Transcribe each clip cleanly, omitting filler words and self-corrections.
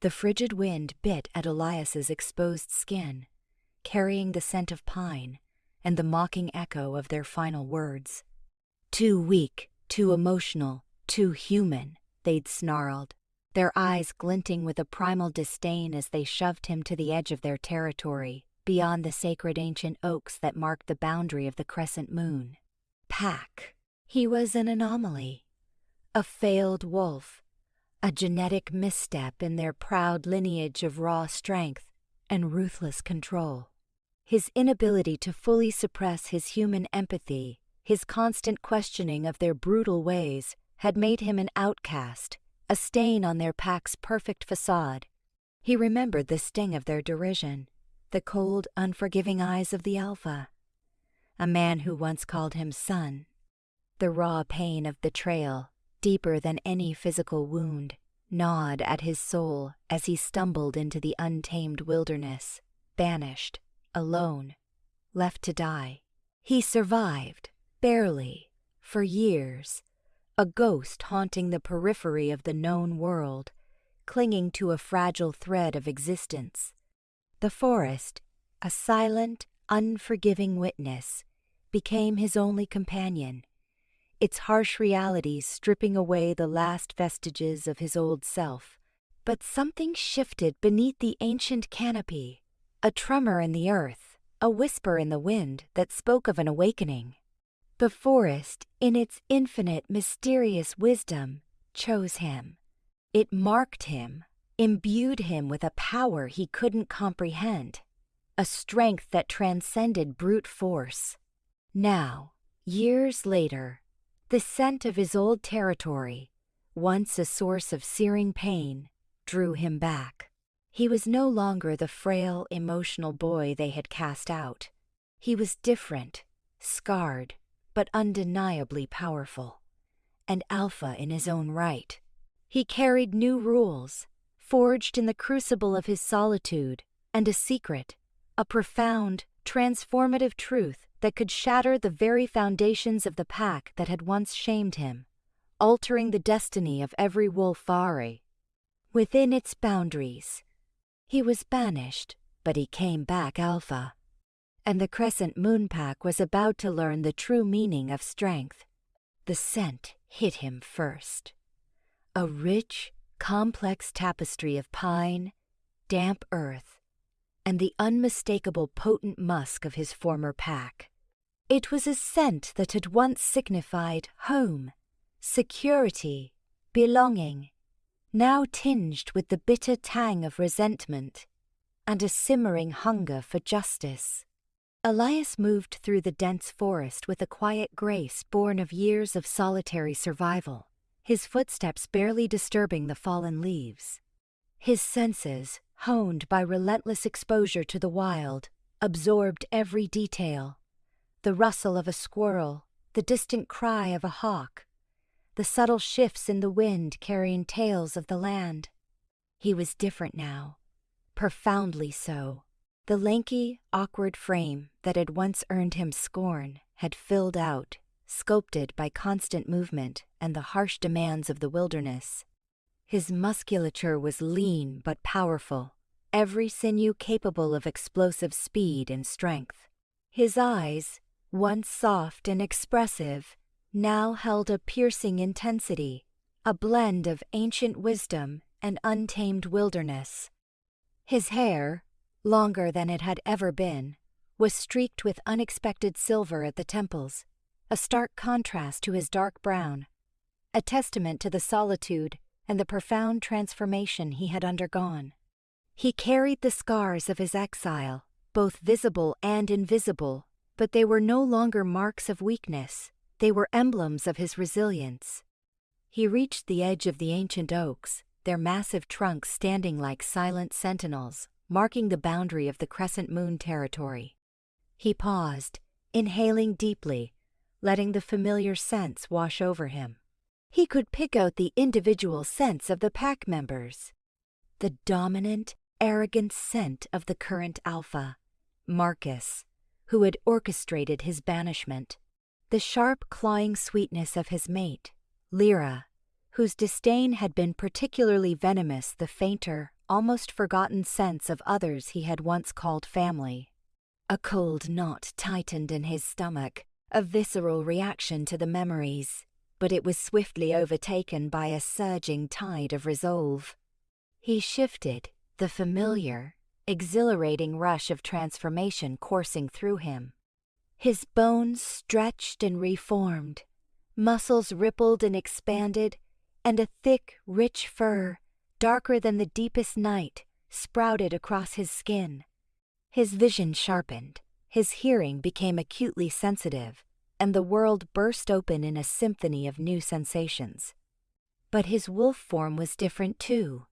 The frigid wind bit at Elias's exposed skin, carrying the scent of pine and the mocking echo of their final words. "Too weak, too emotional, too human," they'd snarled, their eyes glinting with a primal disdain as they shoved him to the edge of their territory, beyond the sacred ancient oaks that marked the boundary of the Crescent Moon Pack. He was an anomaly, a failed wolf, a genetic misstep in their proud lineage of raw strength and ruthless control. His inability to fully suppress his human empathy, his constant questioning of their brutal ways, had made him an outcast, a stain on their pack's perfect facade. He remembered the sting of their derision, the cold, unforgiving eyes of the Alpha, a man who once called him son. The raw pain of betrayal, deeper than any physical wound, gnawed at his soul as he stumbled into the untamed wilderness, banished, alone, left to die. He survived, barely, for years, a ghost haunting the periphery of the known world, clinging to a fragile thread of existence. The forest, a silent, unforgiving witness, became his only companion, its harsh realities stripping away the last vestiges of his old self. But something shifted beneath the ancient canopy, a tremor in the earth, a whisper in the wind that spoke of an awakening. The forest, in its infinite, mysterious wisdom, chose him. It marked him, imbued him with a power he couldn't comprehend, a strength that transcended brute force. Now, years later, the scent of his old territory, once a source of searing pain, drew him back. He was no longer the frail, emotional boy they had cast out. He was different, scarred, but undeniably powerful, and alpha in his own right. He carried new rules, forged in the crucible of his solitude, and a secret, a profound, transformative truth that could shatter the very foundations of the pack that had once shamed him, altering the destiny of every wolfari. Within its boundaries, he was banished, but he came back alpha. And the Crescent Moon Pack was about to learn the true meaning of strength. The scent hit him first. A rich, complex tapestry of pine, damp earth, and the unmistakable potent musk of his former pack. It was a scent that had once signified home, security, belonging, now tinged with the bitter tang of resentment and a simmering hunger for justice. Elias moved through the dense forest with a quiet grace born of years of solitary survival, his footsteps barely disturbing the fallen leaves. His senses, honed by relentless exposure to the wild, absorbed every detail: the rustle of a squirrel, the distant cry of a hawk, the subtle shifts in the wind carrying tales of the land. He was different now, profoundly so. The lanky, awkward frame that had once earned him scorn had filled out, sculpted by constant movement and the harsh demands of the wilderness. His musculature was lean but powerful, every sinew capable of explosive speed and strength. His eyes, once soft and expressive, now held a piercing intensity, a blend of ancient wisdom and untamed wilderness. His hair, longer than it had ever been, was streaked with unexpected silver at the temples, a stark contrast to his dark brown, a testament to the solitude and the profound transformation he had undergone. He carried the scars of his exile, both visible and invisible, but they were no longer marks of weakness, they were emblems of his resilience. He reached the edge of the ancient oaks, their massive trunks standing like silent sentinels, marking the boundary of the Crescent Moon territory. He paused, inhaling deeply, letting the familiar scents wash over him. He could pick out the individual scents of the pack members. The dominant, arrogant scent of the current alpha, Marcus, who had orchestrated his banishment. The sharp, clawing sweetness of his mate, Lyra, whose disdain had been particularly venomous the fainter, almost forgotten sense of others he had once called family. A cold knot tightened in his stomach, a visceral reaction to the memories, but it was swiftly overtaken by a surging tide of resolve. He shifted, the familiar, exhilarating rush of transformation coursing through him. His bones stretched and reformed, muscles rippled and expanded, and a thick, rich fur, darker than the deepest night, sprouted across his skin. His vision sharpened, his hearing became acutely sensitive, and the world burst open in a symphony of new sensations. But his wolf form was different too.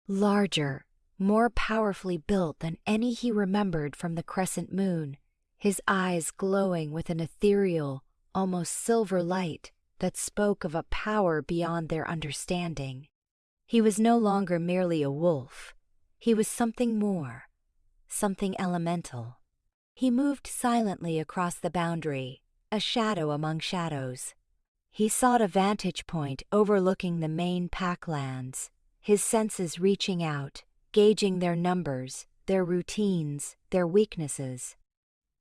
Larger, more powerfully built than any he remembered from the Crescent Moon, his eyes glowing with an ethereal, almost silver light that spoke of a power beyond their understanding. He was no longer merely a wolf. He was something more, something elemental. He moved silently across the boundary, a shadow among shadows. He sought a vantage point overlooking the main packlands, his senses reaching out, gauging their numbers, their routines, their weaknesses.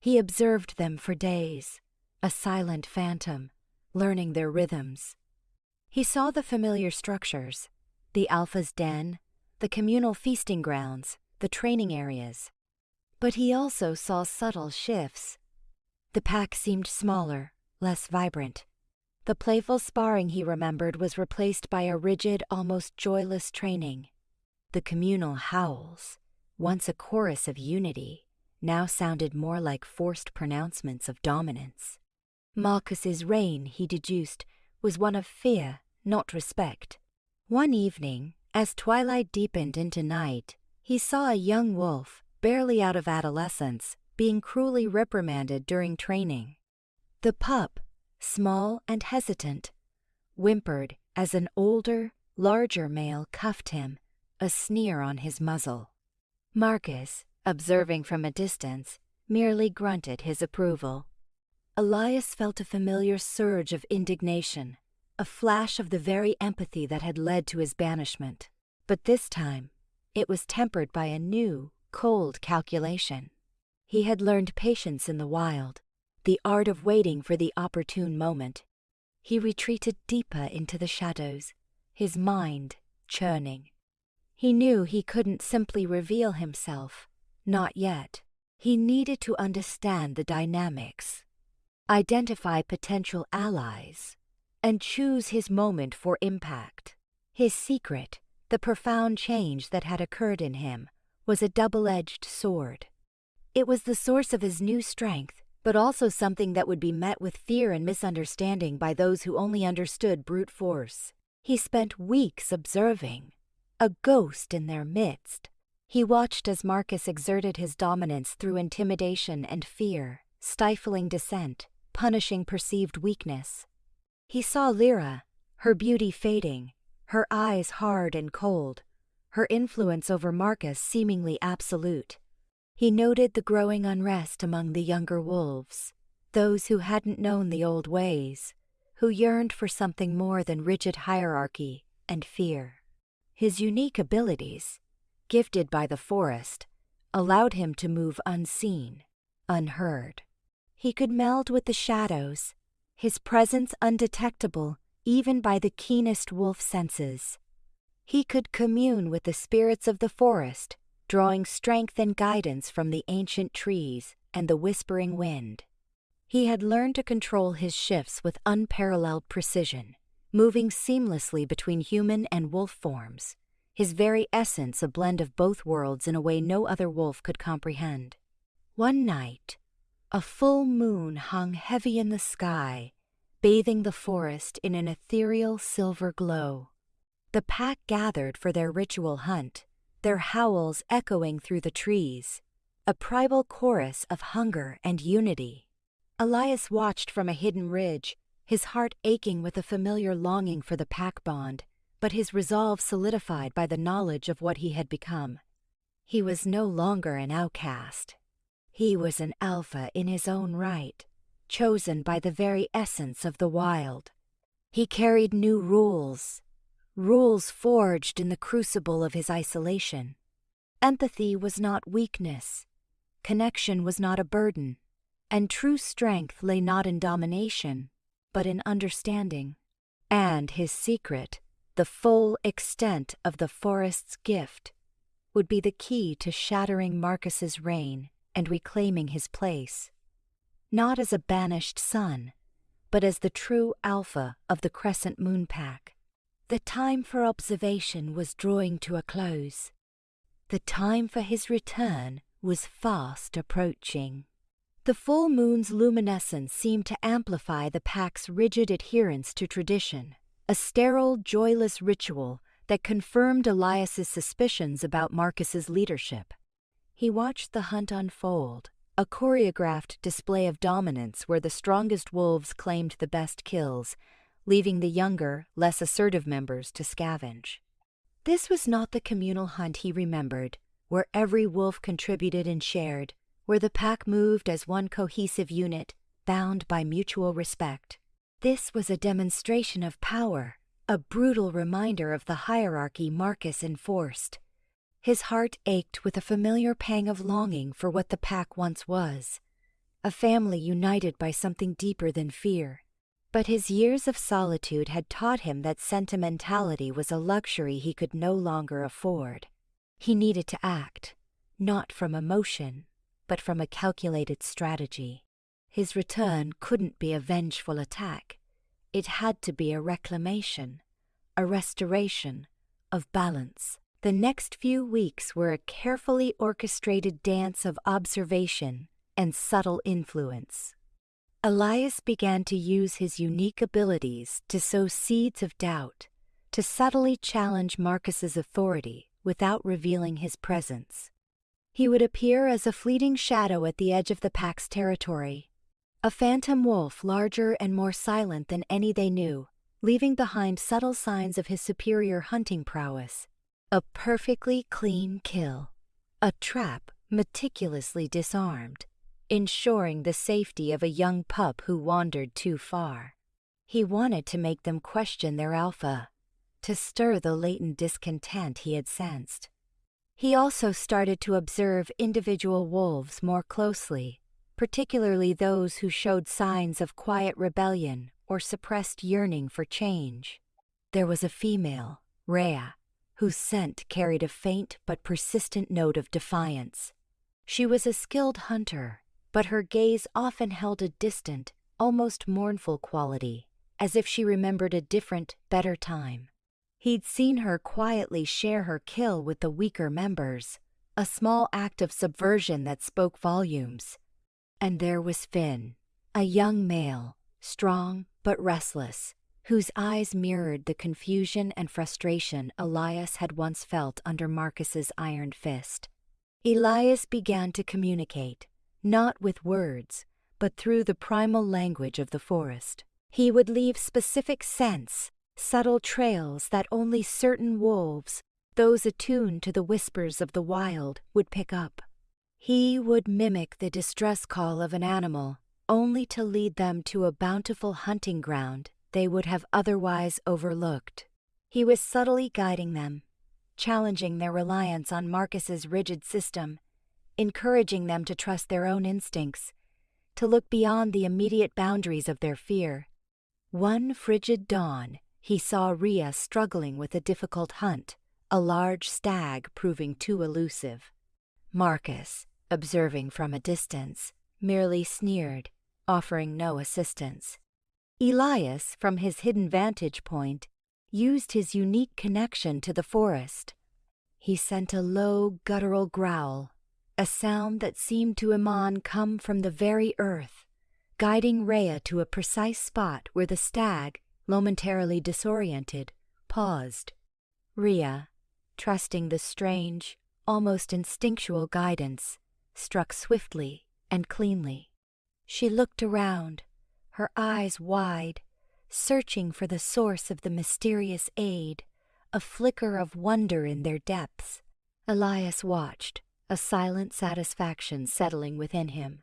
He observed them for days, a silent phantom, learning their rhythms. He saw the familiar structures, the alpha's den, the communal feasting grounds, the training areas. But he also saw subtle shifts. The pack seemed smaller, less vibrant. The playful sparring he remembered was replaced by a rigid, almost joyless training. The communal howls, once a chorus of unity, now sounded more like forced pronouncements of dominance. Marcus's reign, he deduced, was one of fear, not respect. One evening, as twilight deepened into night, he saw a young wolf, barely out of adolescence, being cruelly reprimanded during training. The pup, small and hesitant, whimpered as an older, larger male cuffed him, a sneer on his muzzle. Marcus, observing from a distance, merely grunted his approval. Elias felt a familiar surge of indignation, a flash of the very empathy that had led to his banishment. But this time, it was tempered by a new, cold calculation. He had learned patience in the wild, the art of waiting for the opportune moment. He retreated deeper into the shadows, his mind churning. He knew he couldn't simply reveal himself, not yet. He needed to understand the dynamics, identify potential allies, and choose his moment for impact. His secret, the profound change that had occurred in him, was a double-edged sword. It was the source of his new strength, but also something that would be met with fear and misunderstanding by those who only understood brute force. He spent weeks observing, a ghost in their midst. He watched as Marcus exerted his dominance through intimidation and fear, stifling dissent, punishing perceived weakness. He saw Lyra, her beauty fading, her eyes hard and cold, her influence over Marcus seemingly absolute. He noted the growing unrest among the younger wolves, those who hadn't known the old ways, who yearned for something more than rigid hierarchy and fear. His unique abilities, gifted by the forest, allowed him to move unseen, unheard. He could meld with the shadows, his presence undetectable even by the keenest wolf senses. He could commune with the spirits of the forest, drawing strength and guidance from the ancient trees and the whispering wind. He had learned to control his shifts with unparalleled precision, moving seamlessly between human and wolf forms, his very essence a blend of both worlds in a way no other wolf could comprehend. One night, a full moon hung heavy in the sky, bathing the forest in an ethereal silver glow. The pack gathered for their ritual hunt, their howls echoing through the trees, a primal chorus of hunger and unity. Elias watched from a hidden ridge, his heart aching with a familiar longing for the pack bond, but his resolve solidified by the knowledge of what he had become. He was no longer an outcast. He was an alpha in his own right, chosen by the very essence of the wild. He carried new rules forged in the crucible of his isolation. Empathy was not weakness. Connection was not a burden. And true strength lay not in domination, but in understanding. And his secret, the full extent of the forest's gift, would be the key to shattering Marcus's reign and reclaiming his place, not as a banished son, but as the true alpha of the Crescent Moon Pack. The time for observation was drawing to a close. The time for his return was fast approaching. The full moon's luminescence seemed to amplify the pack's rigid adherence to tradition, a sterile, joyless ritual that confirmed Elias's suspicions about Marcus's leadership. He watched the hunt unfold, a choreographed display of dominance where the strongest wolves claimed the best kills, leaving the younger, less assertive members to scavenge. This was not the communal hunt he remembered, where every wolf contributed and shared, where the pack moved as one cohesive unit, bound by mutual respect. This was a demonstration of power, a brutal reminder of the hierarchy Marcus enforced. His heart ached with a familiar pang of longing for what the pack once was, a family united by something deeper than fear. But his years of solitude had taught him that sentimentality was a luxury he could no longer afford. He needed to act, not from emotion, but from a calculated strategy. His return couldn't be a vengeful attack. It had to be a reclamation, a restoration of balance. The next few weeks were a carefully orchestrated dance of observation and subtle influence. Elias began to use his unique abilities to sow seeds of doubt, to subtly challenge Marcus's authority without revealing his presence. He would appear as a fleeting shadow at the edge of the pack's territory, a phantom wolf larger and more silent than any they knew, leaving behind subtle signs of his superior hunting prowess. A perfectly clean kill, a trap meticulously disarmed, ensuring the safety of a young pup who wandered too far. He wanted to make them question their alpha, to stir the latent discontent he had sensed. He also started to observe individual wolves more closely, particularly those who showed signs of quiet rebellion or suppressed yearning for change. There was a female, Rhea, whose scent carried a faint but persistent note of defiance. She was a skilled hunter, but her gaze often held a distant, almost mournful quality, as if she remembered a different, better time. He'd seen her quietly share her kill with the weaker members, a small act of subversion that spoke volumes. And there was Finn, a young male, strong but restless, whose eyes mirrored the confusion and frustration Elias had once felt under Marcus's iron fist. Elias began to communicate, not with words, but through the primal language of the forest. He would leave specific scents, subtle trails that only certain wolves, those attuned to the whispers of the wild, would pick up. He would mimic the distress call of an animal, only to lead them to a bountiful hunting ground they would have otherwise overlooked. He was subtly guiding them, challenging their reliance on Marcus's rigid system, encouraging them to trust their own instincts, to look beyond the immediate boundaries of their fear. One frigid dawn, he saw Rhea struggling with a difficult hunt, a large stag proving too elusive. Marcus, observing from a distance, merely sneered, offering no assistance. Elias, from his hidden vantage point, used his unique connection to the forest. He sent a low, guttural growl, a sound that seemed to come from the very earth, guiding Rhea to a precise spot where the stag, momentarily disoriented, paused. Rhea, trusting the strange, almost instinctual guidance, struck swiftly and cleanly. She looked around, her eyes wide, searching for the source of the mysterious aid, a flicker of wonder in their depths. Elias watched, a silent satisfaction settling within him.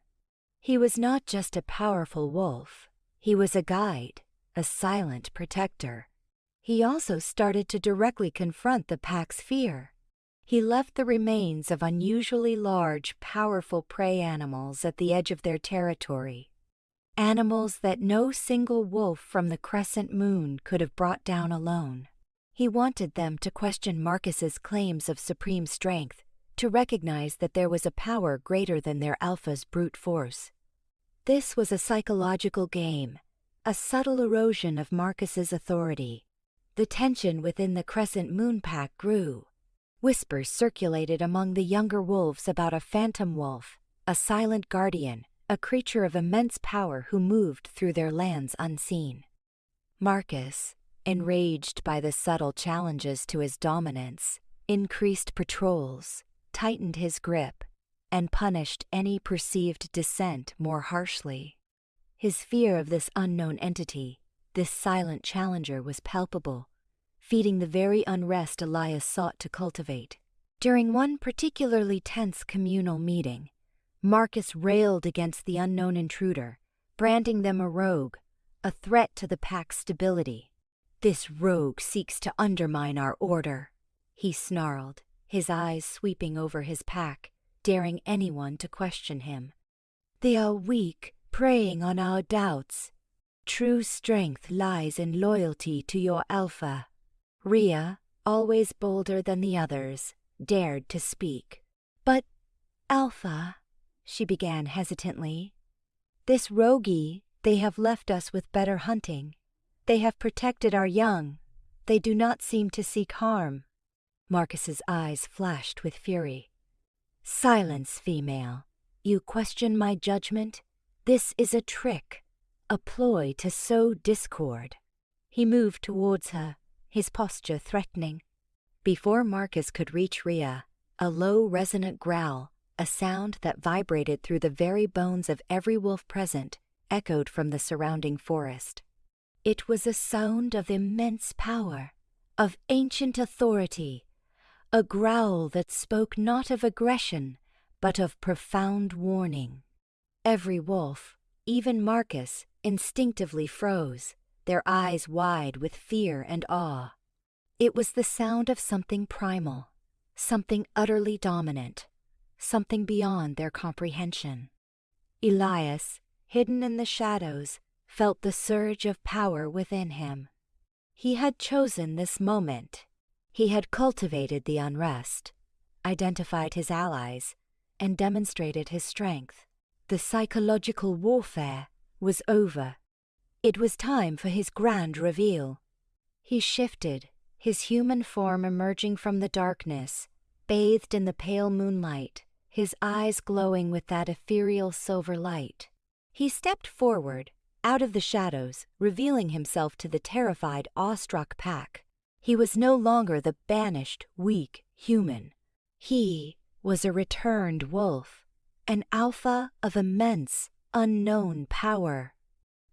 He was not just a powerful wolf, he was a guide, a silent protector. He also started to directly confront the pack's fear. He left the remains of unusually large, powerful prey animals at the edge of their territory. Animals that no single wolf from the Crescent Moon could have brought down alone. He wanted them to question Marcus's claims of supreme strength, to recognize that there was a power greater than their alpha's brute force. This was a psychological game, a subtle erosion of Marcus's authority. The tension within the Crescent Moon Pack grew. Whispers circulated among the younger wolves about a phantom wolf, a silent guardian, a creature of immense power who moved through their lands unseen. Marcus, enraged by the subtle challenges to his dominance, increased patrols, tightened his grip, and punished any perceived dissent more harshly. His fear of this unknown entity, this silent challenger, was palpable, feeding the very unrest Elias sought to cultivate. During one particularly tense communal meeting, Marcus railed against the unknown intruder, branding them a rogue, a threat to the pack's stability. "This rogue seeks to undermine our order," he snarled, his eyes sweeping over his pack, daring anyone to question him. "They are weak, preying on our doubts. True strength lies in loyalty to your alpha." Rhea, always bolder than the others, dared to speak. "But, Alpha," she began hesitantly, "this roguey, they have left us with better hunting. They have protected our young. They do not seem to seek harm." Marcus's eyes flashed with fury. "Silence, female. You question my judgment? This is a trick, a ploy to sow discord." He moved towards her, his posture threatening. Before Marcus could reach Rhea, a low, resonant growl, a sound that vibrated through the very bones of every wolf present, echoed from the surrounding forest. It was a sound of immense power, of ancient authority, a growl that spoke not of aggression, but of profound warning. Every wolf, even Marcus, instinctively froze, their eyes wide with fear and awe. It was the sound of something primal, something utterly dominant, something beyond their comprehension. Elias, hidden in the shadows, felt the surge of power within him. He had chosen this moment. He had cultivated the unrest, identified his allies, and demonstrated his strength. The psychological warfare was over. It was time for his grand reveal. He shifted, his human form emerging from the darkness, bathed in the pale moonlight, his eyes glowing with that ethereal silver light. He stepped forward, out of the shadows, revealing himself to the terrified, awestruck pack. He was no longer the banished, weak human. He was a returned wolf, an alpha of immense, unknown power,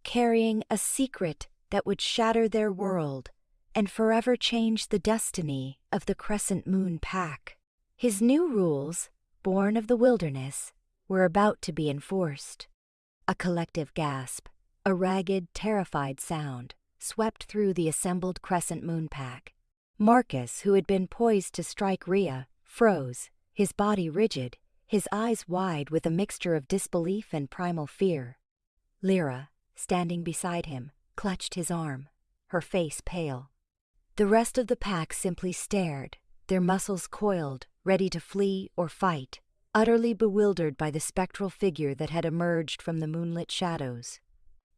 carrying a secret that would shatter their world and forever change the destiny of the Crescent Moon Pack. His new rules, born of the wilderness, were about to be enforced. A collective gasp, a ragged, terrified sound, swept through the assembled Crescent Moon Pack. Marcus, who had been poised to strike Rhea, froze, his body rigid, his eyes wide with a mixture of disbelief and primal fear. Lyra, standing beside him, clutched his arm, her face pale. The rest of the pack simply stared, their muscles coiled, ready to flee or fight, utterly bewildered by the spectral figure that had emerged from the moonlit shadows.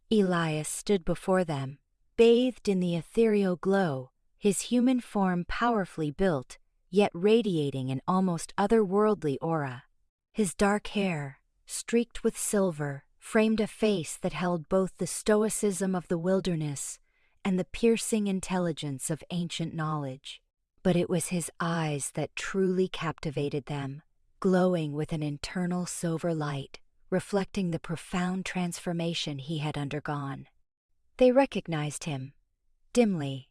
Elias stood before them, bathed in the ethereal glow, his human form powerfully built, yet radiating an almost otherworldly aura. His dark hair, streaked with silver, framed a face that held both the stoicism of the wilderness and the piercing intelligence of ancient knowledge. But it was his eyes that truly captivated them, glowing with an internal silver light, reflecting the profound transformation he had undergone. They recognized him, dimly,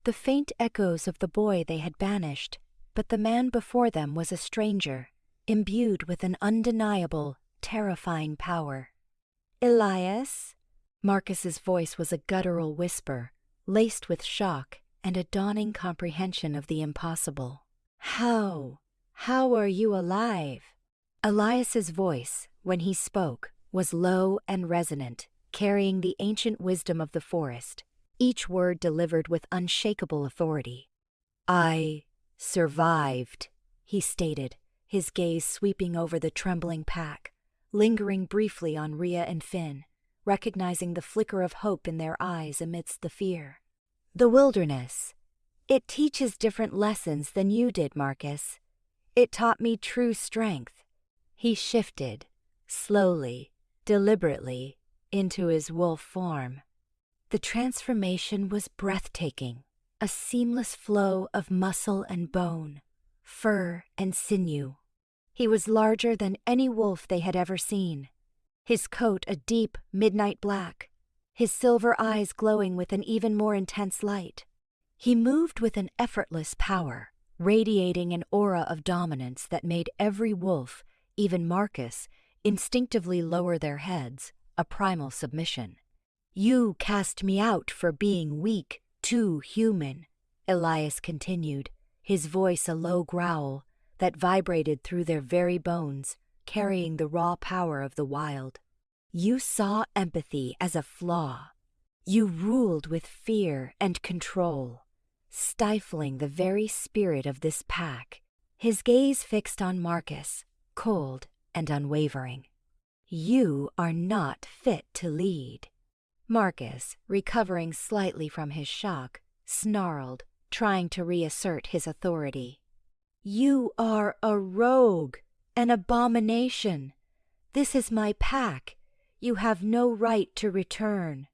the faint echoes of the boy they had banished, but the man before them was a stranger, imbued with an undeniable, terrifying power. "Elias?" Marcus's voice was a guttural whisper, laced with shock and a dawning comprehension of the impossible. How? How are you alive? Elias's voice, when he spoke, was low and resonant, carrying the ancient wisdom of the forest, each word delivered with unshakable authority. I survived, he stated, his gaze sweeping over the trembling pack, lingering briefly on Rhea and Finn, recognizing the flicker of hope in their eyes amidst the fear. The wilderness. It teaches different lessons than you did, Marcus. It taught me true strength. He shifted, slowly, deliberately, into his wolf form. The transformation was breathtaking, a seamless flow of muscle and bone, fur and sinew. He was larger than any wolf they had ever seen, his coat a deep midnight black, his silver eyes glowing with an even more intense light. He moved with an effortless power, radiating an aura of dominance that made every wolf, even Marcus, instinctively lower their heads, a primal submission. You cast me out for being weak, too human, Elias continued, his voice a low growl that vibrated through their very bones, carrying the raw power of the wild. You saw empathy as a flaw. You ruled with fear and control, stifling the very spirit of this pack. His gaze fixed on Marcus, cold and unwavering. You are not fit to lead. Marcus, recovering slightly from his shock, snarled, trying to reassert his authority. You are a rogue, an abomination. This is my pack. You have no right to return.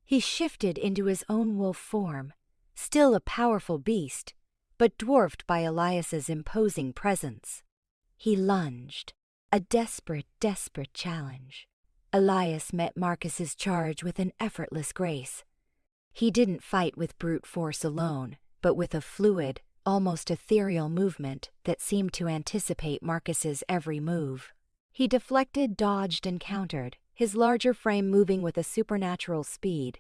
He shifted into his own wolf form, still a powerful beast, but dwarfed by Elias's imposing presence. He lunged, a desperate challenge. Elias met Marcus's charge with an effortless grace. He didn't fight with brute force alone, but with a fluid, almost ethereal movement that seemed to anticipate Marcus's every move. He deflected, dodged, and countered, his larger frame moving with a supernatural speed.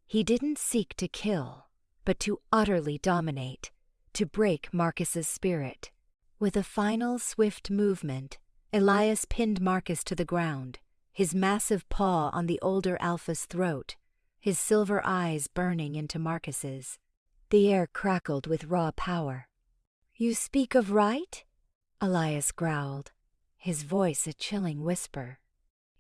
He didn't seek to kill, but to utterly dominate, to break Marcus's spirit. With a final swift movement, Elias pinned Marcus to the ground, his massive paw on the older alpha's throat, his silver eyes burning into Marcus's. The air crackled with raw power. You speak of right? Elias growled, his voice a chilling whisper.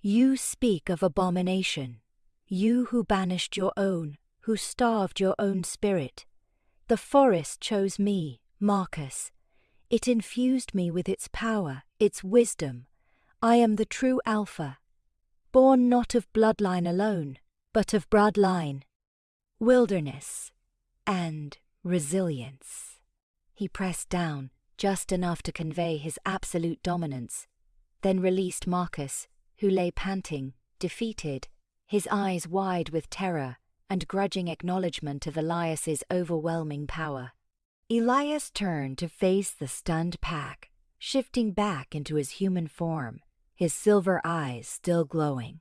You speak of abomination. You who banished your own, who starved your own spirit. The forest chose me, Marcus. It infused me with its power, its wisdom. I am the true Alpha, born not of bloodline alone, but of broadline, wilderness, and resilience. He pressed down, just enough to convey his absolute dominance, then released Marcus, who lay panting, defeated, his eyes wide with terror and grudging acknowledgement of Elias's overwhelming power. Elias turned to face the stunned pack, shifting back into his human form, his silver eyes still glowing.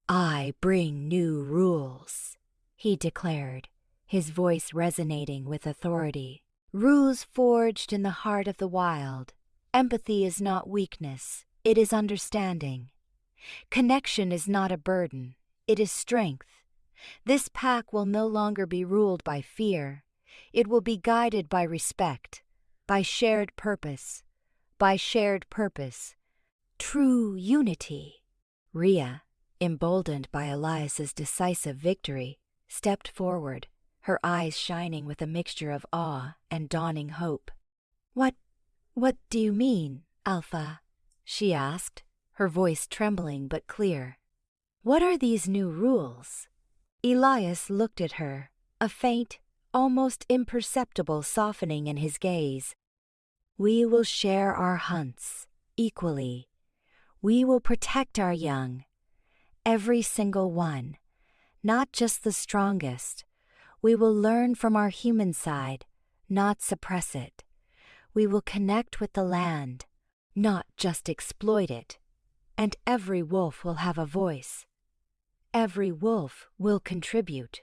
I bring new rules, he declared, his voice resonating with authority. Rules forged in the heart of the wild. Empathy is not weakness, it is understanding. Connection is not a burden, it is strength. This pack will no longer be ruled by fear. It will be guided by respect, by shared purpose, true unity. Rhea, emboldened by Elias's decisive victory, stepped forward, her eyes shining with a mixture of awe and dawning hope. What do you mean, Alpha? She asked, her voice trembling but clear. What are these new rules? Elias looked at her, a faint, almost imperceptible softening in his gaze. We will share our hunts, equally. We will protect our young, every single one, not just the strongest. We will learn from our human side, not suppress it. We will connect with the land, not just exploit it. And every wolf will have a voice. Every wolf will contribute.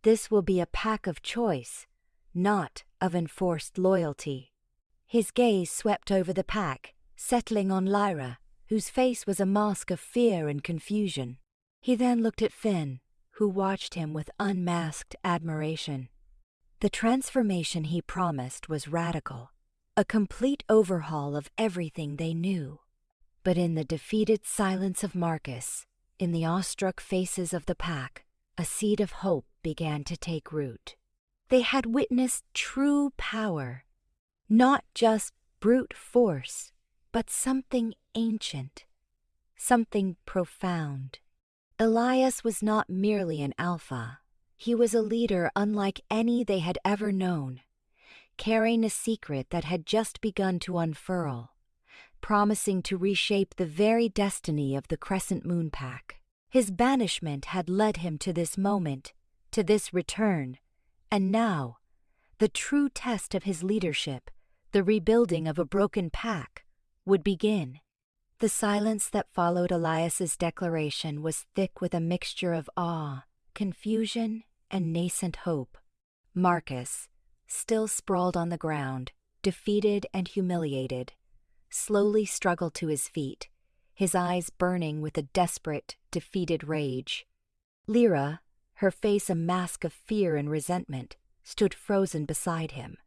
This will be a pack of choice, not of enforced loyalty. His gaze swept over the pack, settling on Lyra, whose face was a mask of fear and confusion. He then looked at Finn, who watched him with unmasked admiration. The transformation he promised was radical, a complete overhaul of everything they knew. But in the defeated silence of Marcus, in the awestruck faces of the pack, a seed of hope began to take root. They had witnessed true power, not just brute force, but something ancient, something profound. Elias was not merely an alpha. He was a leader unlike any they had ever known, carrying a secret that had just begun to unfurl, promising to reshape the very destiny of the Crescent Moon Pack. His banishment had led him to this moment, to this return, and now, the true test of his leadership, the rebuilding of a broken pack, would begin. The silence that followed Elias's declaration was thick with a mixture of awe, confusion, and nascent hope. Marcus, still sprawled on the ground, defeated and humiliated, slowly struggled to his feet, his eyes burning with a desperate, defeated rage. Lyra, her face a mask of fear and resentment, stood frozen beside him.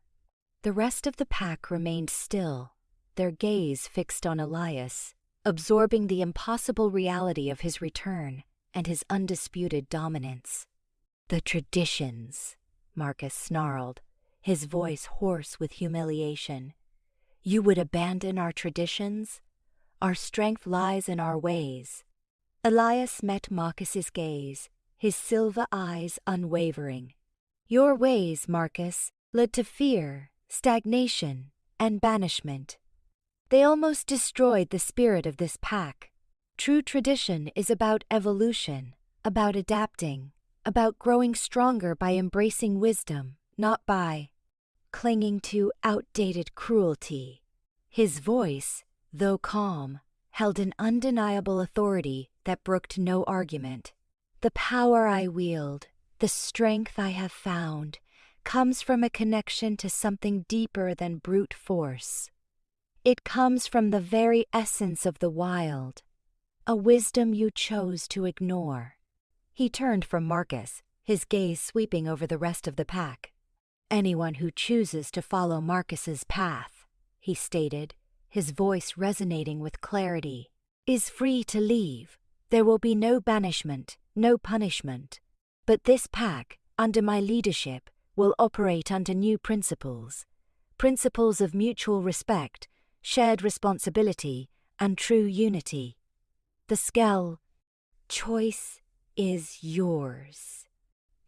The rest of the pack remained still, their gaze fixed on Elias, absorbing the impossible reality of his return and his undisputed dominance. "The traditions," Marcus snarled, his voice hoarse with humiliation. "You would abandon our traditions? Our strength lies in our ways." Elias met Marcus's gaze, his silver eyes unwavering. "Your ways, Marcus, led to fear, stagnation, and banishment. They almost destroyed the spirit of this pack. True tradition is about evolution, about adapting, about growing stronger by embracing wisdom, not by clinging to outdated cruelty." His voice, though calm, held an undeniable authority that brooked no argument. "The power I wield, the strength I have found, comes from a connection to something deeper than brute force. It comes from the very essence of the wild, a wisdom you chose to ignore." He turned from Marcus, his gaze sweeping over the rest of the pack. "Anyone who chooses to follow Marcus's path," he stated, his voice resonating with clarity, "is free to leave. There will be no banishment, no punishment. But this pack, under my leadership, will operate under new principles. Principles of mutual respect, shared responsibility, and true unity. The Skell choice is yours."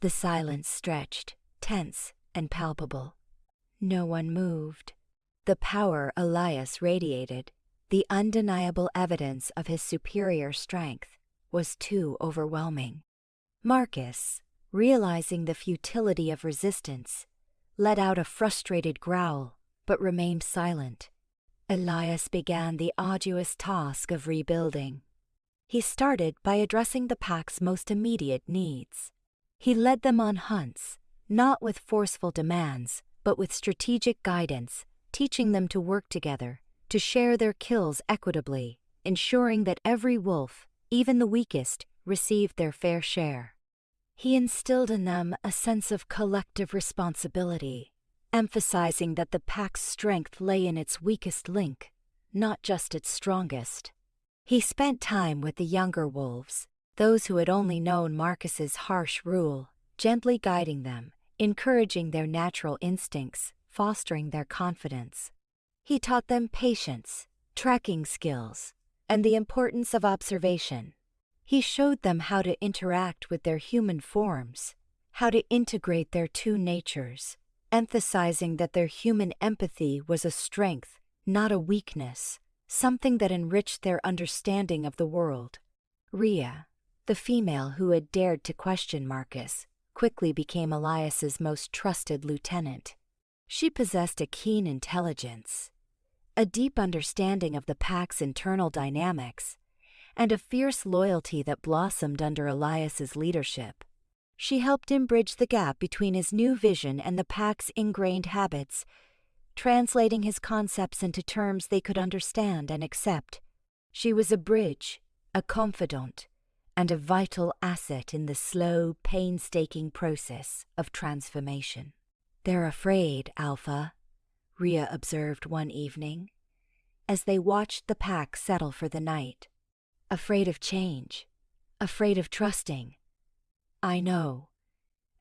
The silence stretched, tense and palpable. No one moved. The power Elias radiated, the undeniable evidence of his superior strength, was too overwhelming. Marcus, realizing the futility of resistance, let out a frustrated growl, but remained silent. Elias began the arduous task of rebuilding. He started by addressing the pack's most immediate needs. He led them on hunts, not with forceful demands, but with strategic guidance, teaching them to work together, to share their kills equitably, ensuring that every wolf, even the weakest, received their fair share. He instilled in them a sense of collective responsibility, emphasizing that the pack's strength lay in its weakest link, not just its strongest. He spent time with the younger wolves, those who had only known Marcus's harsh rule, gently guiding them, encouraging their natural instincts, fostering their confidence. He taught them patience, tracking skills, and the importance of observation. He showed them how to interact with their human forms, how to integrate their two natures, emphasizing that their human empathy was a strength, not a weakness, something that enriched their understanding of the world. Rhea, the female who had dared to question Marcus, quickly became Elias's most trusted lieutenant. She possessed a keen intelligence, a deep understanding of the pack's internal dynamics, and a fierce loyalty that blossomed under Elias's leadership. She helped him bridge the gap between his new vision and the pack's ingrained habits, translating his concepts into terms they could understand and accept. She was a bridge, a confidant, and a vital asset in the slow, painstaking process of transformation. "They're afraid, Alpha," Rhea observed one evening, as they watched the pack settle for the night. "Afraid of change, afraid of trusting." "I know,"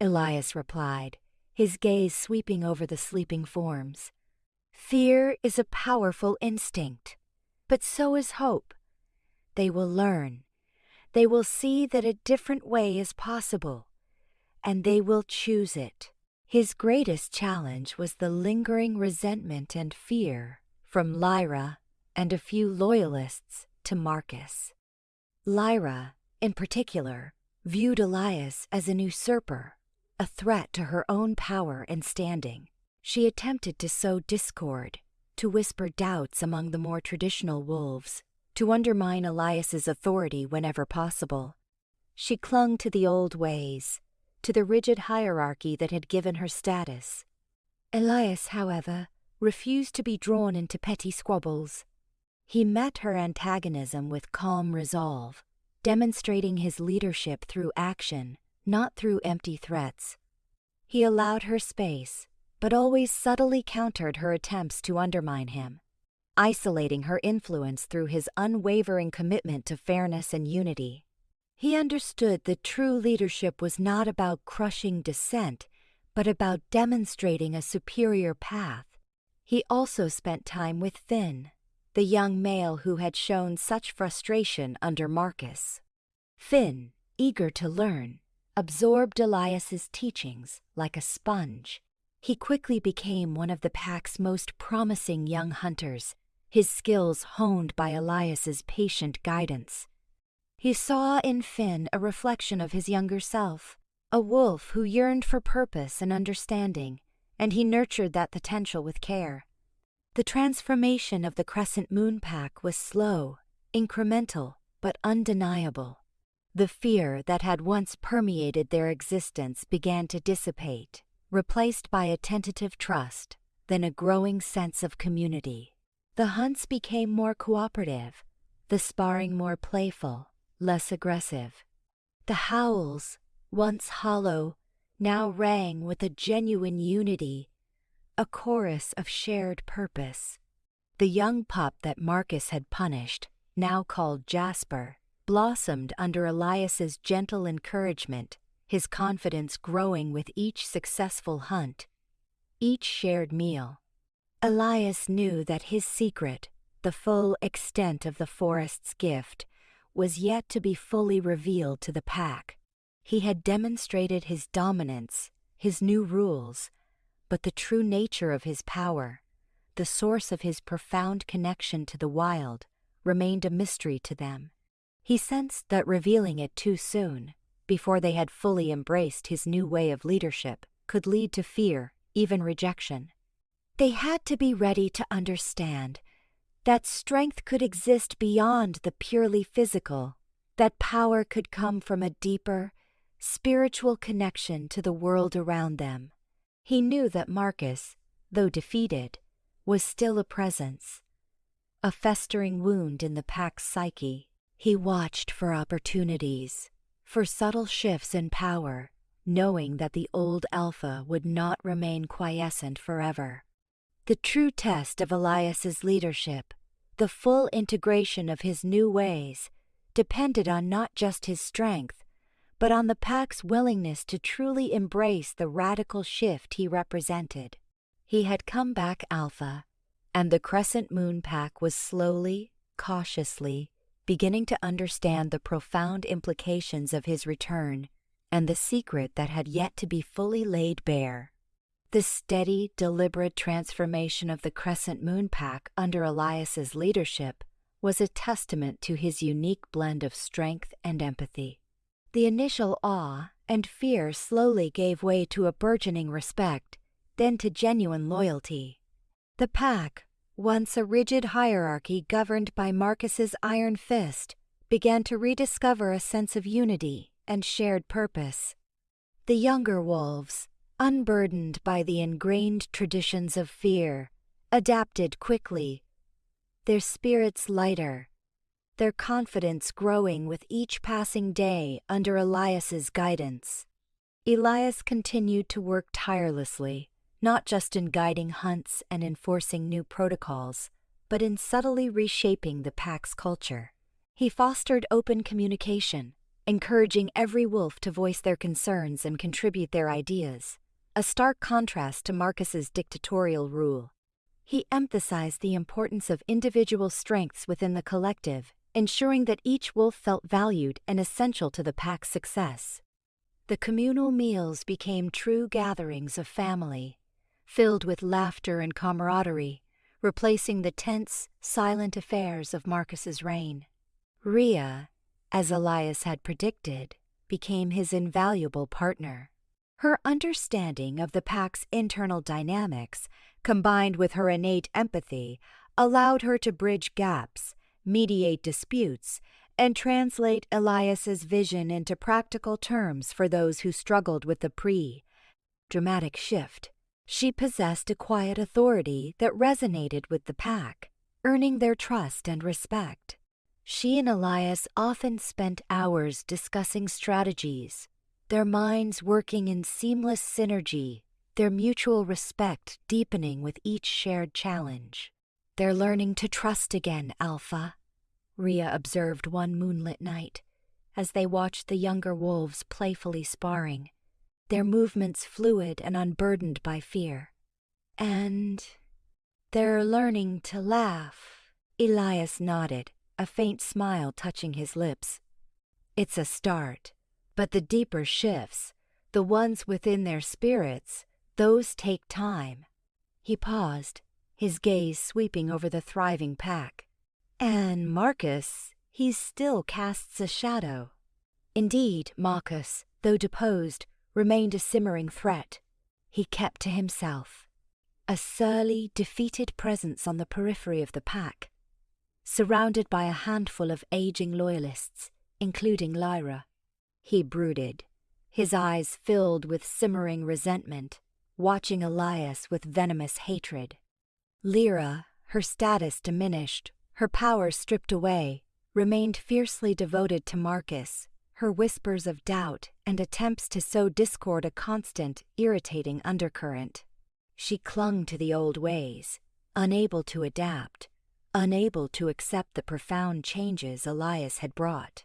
Elias replied, his gaze sweeping over the sleeping forms. "Fear is a powerful instinct, but so is hope. They will learn. They will see that a different way is possible, and they will choose it." His greatest challenge was the lingering resentment and fear from Lyra and a few loyalists to Marcus. Lyra, in particular, viewed Elias as an usurper, a threat to her own power and standing. She attempted to sow discord, to whisper doubts among the more traditional wolves, to undermine Elias's authority whenever possible. She clung to the old ways, to the rigid hierarchy that had given her status. Elias, however, refused to be drawn into petty squabbles. He met her antagonism with calm resolve, demonstrating his leadership through action, not through empty threats. He allowed her space, but always subtly countered her attempts to undermine him, isolating her influence through his unwavering commitment to fairness and unity. He understood that true leadership was not about crushing dissent, but about demonstrating a superior path. He also spent time with Finn, the young male who had shown such frustration under Marcus. Finn, eager to learn, absorbed Elias's teachings like a sponge. He quickly became one of the pack's most promising young hunters, his skills honed by Elias's patient guidance. He saw in Finn a reflection of his younger self, a wolf who yearned for purpose and understanding, and he nurtured that potential with care. The transformation of the Crescent Moon Pack was slow, incremental, but undeniable. The fear that had once permeated their existence began to dissipate, replaced by a tentative trust, then a growing sense of community. The hunts became more cooperative, the sparring more playful, less aggressive. The howls, once hollow, now rang with a genuine unity, a chorus of shared purpose. The young pup that Marcus had punished, now called Jasper, blossomed under Elias's gentle encouragement, his confidence growing with each successful hunt, each shared meal. Elias knew that his secret, the full extent of the forest's gift, was yet to be fully revealed to the pack. He had demonstrated his dominance, his new rules, but the true nature of his power, the source of his profound connection to the wild, remained a mystery to them. He sensed that revealing it too soon, before they had fully embraced his new way of leadership, could lead to fear, even rejection. They had to be ready to understand that strength could exist beyond the purely physical, that power could come from a deeper, spiritual connection to the world around them. He knew that Marcus, though defeated, was still a presence, a festering wound in the pack's psyche. He watched for opportunities, for subtle shifts in power, knowing that the old Alpha would not remain quiescent forever. The true test of Elias's leadership, the full integration of his new ways, depended on not just his strength, but on the pack's willingness to truly embrace the radical shift he represented. He had come back Alpha, and the Crescent Moon Pack was slowly, cautiously, beginning to understand the profound implications of his return and the secret that had yet to be fully laid bare. The steady, deliberate transformation of the Crescent Moon Pack under Elias's leadership was a testament to his unique blend of strength and empathy. The initial awe and fear slowly gave way to a burgeoning respect, then to genuine loyalty. The pack, once a rigid hierarchy governed by Marcus's iron fist, began to rediscover a sense of unity and shared purpose. The younger wolves, unburdened by the ingrained traditions of fear, adapted quickly, their spirits lighter, their confidence growing with each passing day under Elias's guidance. Elias continued to work tirelessly, not just in guiding hunts and enforcing new protocols, but in subtly reshaping the pack's culture. He fostered open communication, encouraging every wolf to voice their concerns and contribute their ideas, a stark contrast to Marcus's dictatorial rule. He emphasized the importance of individual strengths within the collective, ensuring that each wolf felt valued and essential to the pack's success. The communal meals became true gatherings of family, filled with laughter and camaraderie, replacing the tense, silent affairs of Marcus's reign. Rhea, as Elias had predicted, became his invaluable partner. Her understanding of the pack's internal dynamics, combined with her innate empathy, allowed her to bridge gaps, mediate disputes, and translate Elias's vision into practical terms for those who struggled with the dramatic shift. She possessed a quiet authority that resonated with the pack, earning their trust and respect. She and Elias often spent hours discussing strategies, their minds working in seamless synergy, their mutual respect deepening with each shared challenge. "They're learning to trust again, Alpha," Rhea observed one moonlit night, as they watched the younger wolves playfully sparring, their movements fluid and unburdened by fear. "And they're learning to laugh." Elias nodded, a faint smile touching his lips. "It's a start, but the deeper shifts, the ones within their spirits, those take time." He paused, his gaze sweeping over the thriving pack. "And Marcus, he still casts a shadow." Indeed, Marcus, though deposed, remained a simmering threat. He kept to himself, a surly, defeated presence on the periphery of the pack, surrounded by a handful of aging loyalists, including Lyra. He brooded, his eyes filled with simmering resentment, watching Elias with venomous hatred. Lyra, her status diminished, her power stripped away, remained fiercely devoted to Marcus, her whispers of doubt and attempts to sow discord a constant, irritating undercurrent. She clung to the old ways, unable to adapt, unable to accept the profound changes Elias had brought.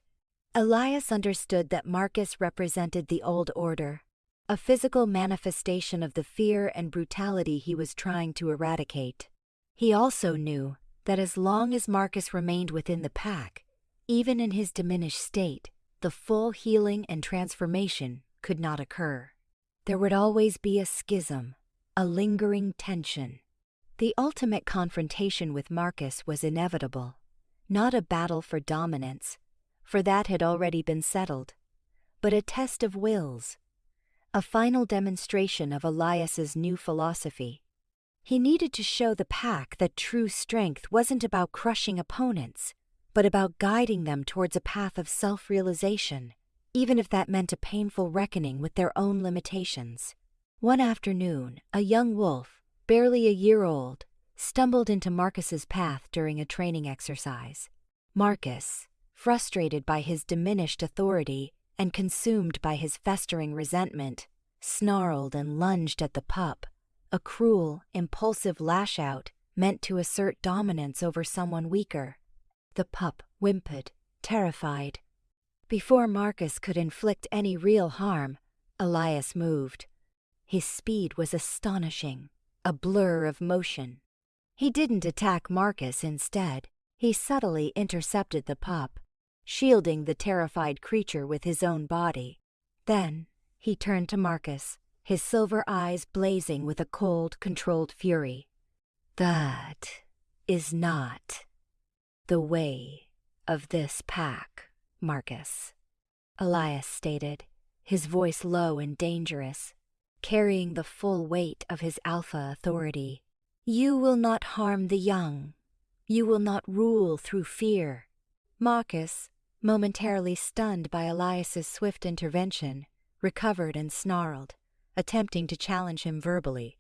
Elias understood that Marcus represented the old order, a physical manifestation of the fear and brutality he was trying to eradicate. He also knew that as long as Marcus remained within the pack, even in his diminished state, the full healing and transformation could not occur. There would always be a schism, a lingering tension. The ultimate confrontation with Marcus was inevitable, not a battle for dominance, for that had already been settled, but a test of wills, a final demonstration of Elias's new philosophy. He needed to show the pack that true strength wasn't about crushing opponents, but about guiding them towards a path of self-realization, even if that meant a painful reckoning with their own limitations. One afternoon, a young wolf, barely a year old, stumbled into Marcus's path during a training exercise. Marcus, frustrated by his diminished authority and consumed by his festering resentment, snarled and lunged at the pup, a cruel, impulsive lash-out meant to assert dominance over someone weaker. The pup whimpered, terrified. Before Marcus could inflict any real harm, Elias moved. His speed was astonishing, a blur of motion. He didn't attack Marcus instead. He subtly intercepted the pup, shielding the terrified creature with his own body. Then he turned to Marcus, his silver eyes blazing with a cold, controlled fury. "That is not the way of this pack, Marcus," Elias stated, his voice low and dangerous, carrying the full weight of his alpha authority. "You will not harm the young. You will not rule through fear." Marcus, momentarily stunned by Elias's swift intervention, recovered and snarled, attempting to challenge him verbally.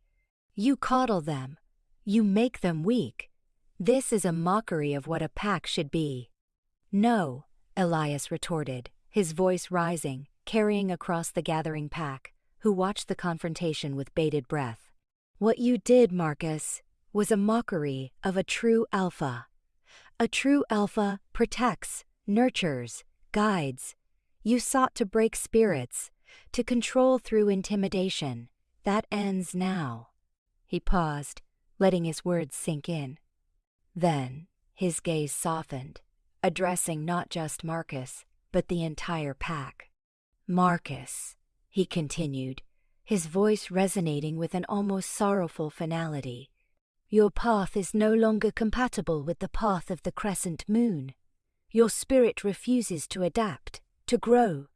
"You coddle them. You make them weak. This is a mockery of what a pack should be. No, Elias retorted, his voice rising, carrying across the gathering pack, who watched the confrontation with bated breath. What you did, Marcus, was a mockery of a true alpha. A true alpha protects, nurtures, guides. You sought to break spirits, to control through intimidation. That ends now. He paused, letting his words sink in. Then, his gaze softened, addressing not just Marcus, but the entire pack. Marcus, he continued, his voice resonating with an almost sorrowful finality. Your path is no longer compatible with the path of the Crescent Moon. Your spirit refuses to adapt, to grow.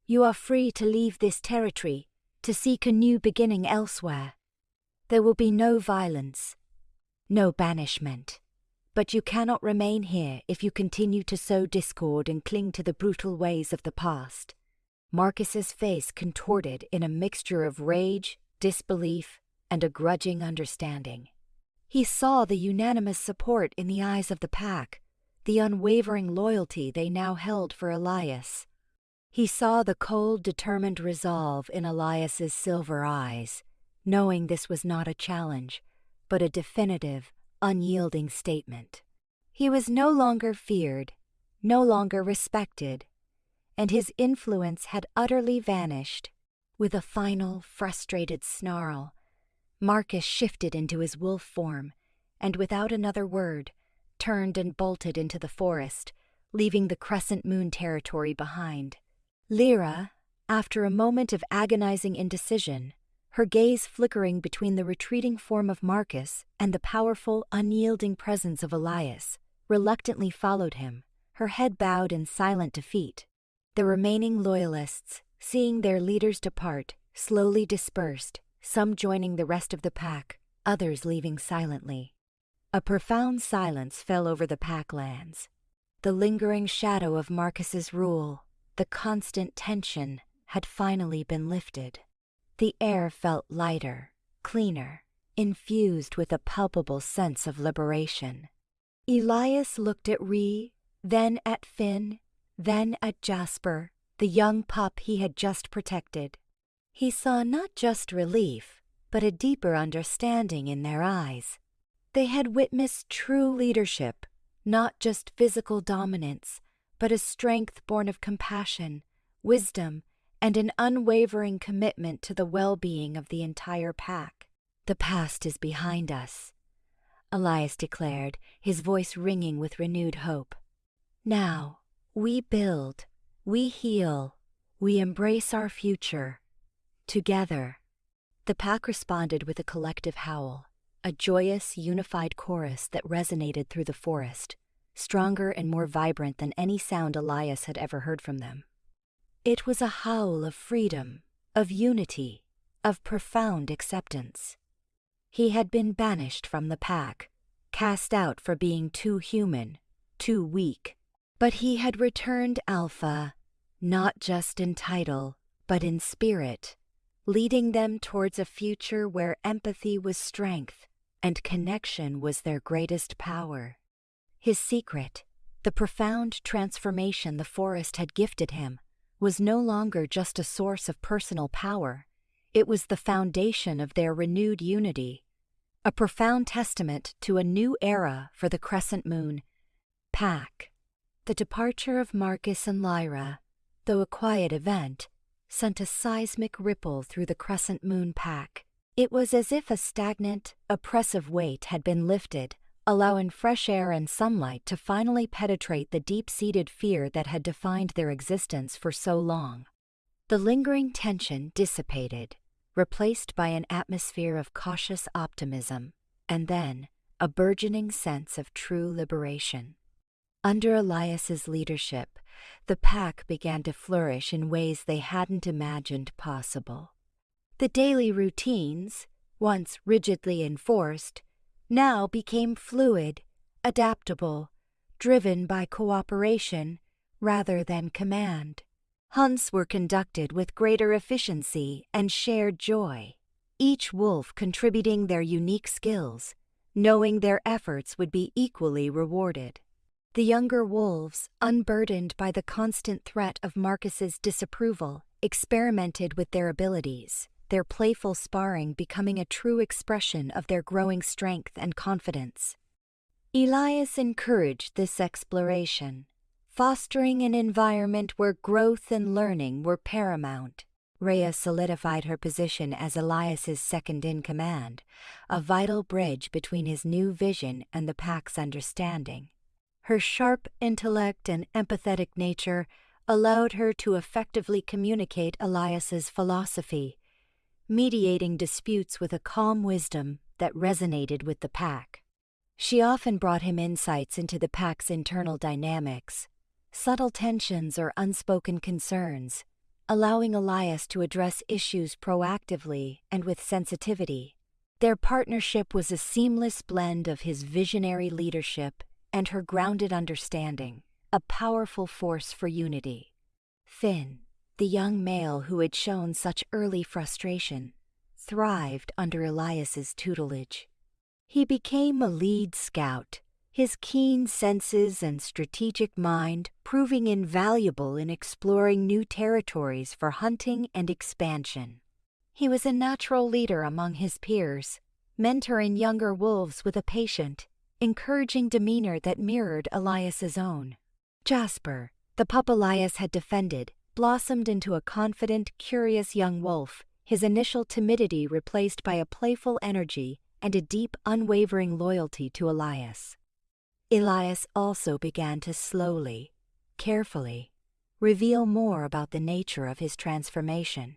You are free to leave this territory, to seek a new beginning elsewhere. There will be no violence, no banishment. But you cannot remain here if you continue to sow discord and cling to the brutal ways of the past. Marcus's face contorted in a mixture of rage, disbelief, and a grudging understanding. He saw the unanimous support in the eyes of the pack, the unwavering loyalty they now held for Elias. He saw the cold, determined resolve in Elias's silver eyes, knowing this was not a challenge, but a definitive, unyielding statement. He was no longer feared, no longer respected, and his influence had utterly vanished. With a final, frustrated snarl, Marcus shifted into his wolf form, and without another word, turned and bolted into the forest, leaving the Crescent Moon territory behind. Lyra, after a moment of agonizing indecision, her gaze flickering between the retreating form of Marcus and the powerful, unyielding presence of Elias, reluctantly followed him, her head bowed in silent defeat. The remaining loyalists, seeing their leaders depart, slowly dispersed, some joining the rest of the pack, others leaving silently. A profound silence fell over the pack lands. The lingering shadow of Marcus's rule, the constant tension, had finally been lifted. The air felt lighter, cleaner, infused with a palpable sense of liberation. Elias looked at Rhee, then at Finn, then at Jasper, the young pup he had just protected. He saw not just relief, but a deeper understanding in their eyes. They had witnessed true leadership, not just physical dominance, but a strength born of compassion, wisdom, and an unwavering commitment to the well-being of the entire pack. The past is behind us, Elias declared, his voice ringing with renewed hope. Now, we build, we heal, we embrace our future. Together. The pack responded with a collective howl, a joyous, unified chorus that resonated through the forest, stronger and more vibrant than any sound Elias had ever heard from them. It was a howl of freedom, of unity, of profound acceptance. He had been banished from the pack, cast out for being too human, too weak. But he had returned alpha, not just in title, but in spirit, leading them towards a future where empathy was strength and connection was their greatest power. His secret, the profound transformation the forest had gifted him, was no longer just a source of personal power. It was the foundation of their renewed unity, a profound testament to a new era for the Crescent Moon Pack. The departure of Marcus and Lyra, though a quiet event, sent a seismic ripple through the Crescent Moon Pack. It was as if a stagnant, oppressive weight had been lifted, allowing fresh air and sunlight to finally penetrate the deep-seated fear that had defined their existence for so long. The lingering tension dissipated, replaced by an atmosphere of cautious optimism, and then a burgeoning sense of true liberation. Under Elias's leadership, the pack began to flourish in ways they hadn't imagined possible. The daily routines, once rigidly enforced, now became fluid, adaptable, driven by cooperation rather than command. Hunts were conducted with greater efficiency and shared joy, each wolf contributing their unique skills, knowing their efforts would be equally rewarded. The younger wolves, unburdened by the constant threat of Marcus's disapproval, experimented with their abilities, their playful sparring becoming a true expression of their growing strength and confidence. Elias encouraged this exploration, fostering an environment where growth and learning were paramount. Rhea solidified her position as Elias's second-in-command, a vital bridge between his new vision and the pack's understanding. Her sharp intellect and empathetic nature allowed her to effectively communicate Elias's philosophy, mediating disputes with a calm wisdom that resonated with the pack. She often brought him insights into the pack's internal dynamics, subtle tensions or unspoken concerns, allowing Elias to address issues proactively and with sensitivity. Their partnership was a seamless blend of his visionary leadership and her grounded understanding, a powerful force for unity. Finn, the young male who had shown such early frustration, thrived under Elias's tutelage. He became a lead scout, his keen senses and strategic mind proving invaluable in exploring new territories for hunting and expansion. He was a natural leader among his peers, mentoring younger wolves with a patient, encouraging demeanor that mirrored Elias's own. Jasper, the pup Elias had defended, blossomed into a confident, curious young wolf, his initial timidity replaced by a playful energy and a deep, unwavering loyalty to Elias. Elias also began to slowly, carefully, reveal more about the nature of his transformation.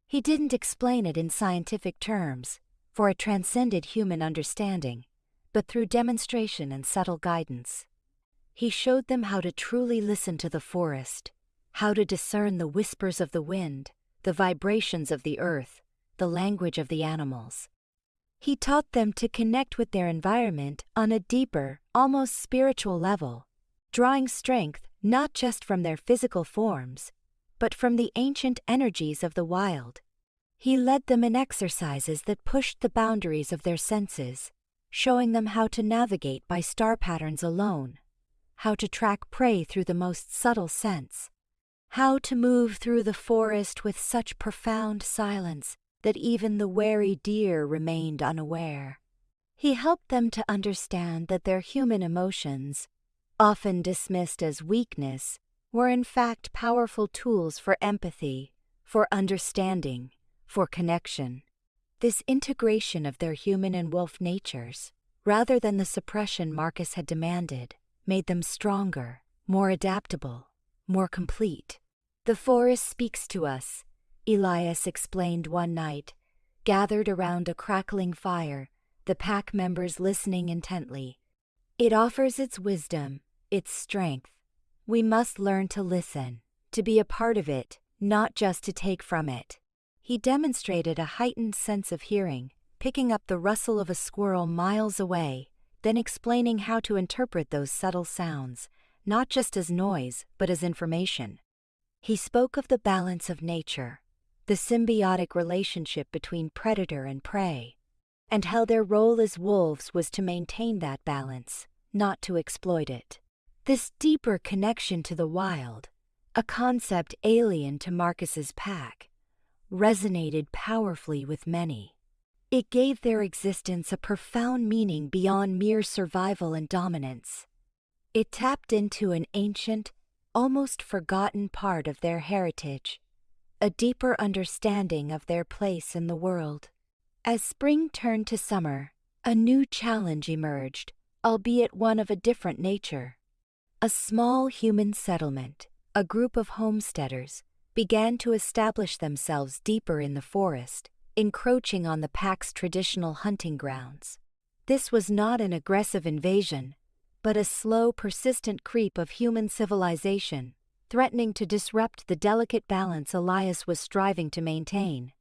He didn't explain it in scientific terms, for it transcended human understanding, but through demonstration and subtle guidance. He showed them how to truly listen to the forest, how to discern the whispers of the wind, the vibrations of the earth, the language of the animals. He taught them to connect with their environment on a deeper, almost spiritual level, drawing strength not just from their physical forms, but from the ancient energies of the wild. He led them in exercises that pushed the boundaries of their senses, showing them how to navigate by star patterns alone, how to track prey through the most subtle sense, how to move through the forest with such profound silence that even the wary deer remained unaware. He helped them to understand that their human emotions, often dismissed as weakness, were in fact powerful tools for empathy, for understanding, for connection. This integration of their human and wolf natures, rather than the suppression Marcus had demanded, made them stronger, more adaptable, more complete. "The forest speaks to us," Elias explained one night, gathered around a crackling fire, the pack members listening intently. "It offers its wisdom, its strength. We must learn to listen, to be a part of it, not just to take from it." He demonstrated a heightened sense of hearing, picking up the rustle of a squirrel miles away, then explaining how to interpret those subtle sounds, not just as noise, but as information. He spoke of the balance of nature, the symbiotic relationship between predator and prey, and how their role as wolves was to maintain that balance, not to exploit it. This deeper connection to the wild, a concept alien to Marcus's pack, resonated powerfully with many. It gave their existence a profound meaning beyond mere survival and dominance. It tapped into an ancient, almost forgotten part of their heritage, a deeper understanding of their place in the world. As spring turned to summer, a new challenge emerged, albeit one of a different nature. A small human settlement, a group of homesteaders, began to establish themselves deeper in the forest, encroaching on the pack's traditional hunting grounds. This was not an aggressive invasion, but a slow, persistent creep of human civilization, threatening to disrupt the delicate balance Elias was striving to maintain.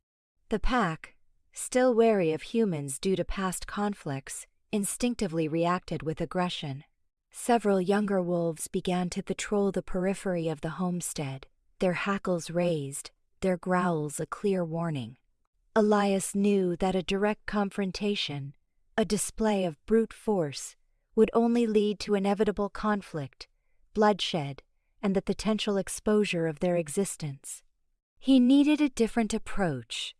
The pack, still wary of humans due to past conflicts, instinctively reacted with aggression. Several younger wolves began to patrol the periphery of the homestead, their hackles raised, their growls a clear warning. Elias knew that a direct confrontation, A display of brute force would only lead to inevitable conflict, bloodshed, and the potential exposure of their existence. He needed a different approach,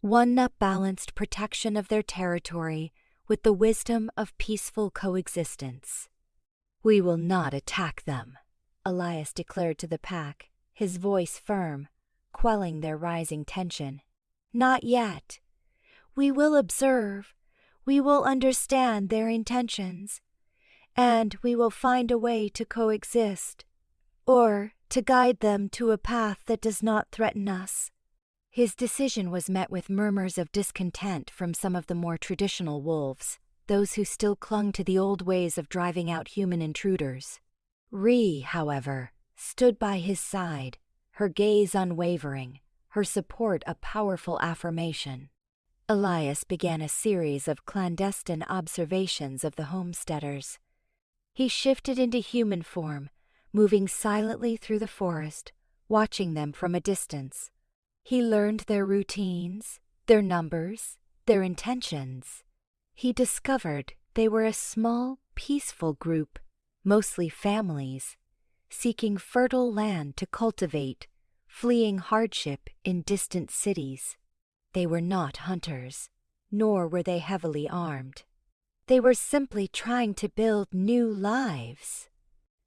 one that balanced protection of their territory with the wisdom of peaceful coexistence. "We will not attack them," Elias declared to the pack, his voice firm, quelling their rising tension. "Not yet. We will observe, we will understand their intentions, and we will find a way to coexist, or to guide them to a path that does not threaten us." His decision was met with murmurs of discontent from some of the more traditional wolves, those who still clung to the old ways of driving out human intruders. Ree, however, stood by his side, her gaze unwavering, her support a powerful affirmation. Elias began a series of clandestine observations of the homesteaders. He shifted into human form, moving silently through the forest, watching them from a distance. He learned their routines, their numbers, their intentions. He discovered they were a small, peaceful group, mostly families, seeking fertile land to cultivate, fleeing hardship in distant cities. They were not hunters, nor were they heavily armed. They were simply trying to build new lives.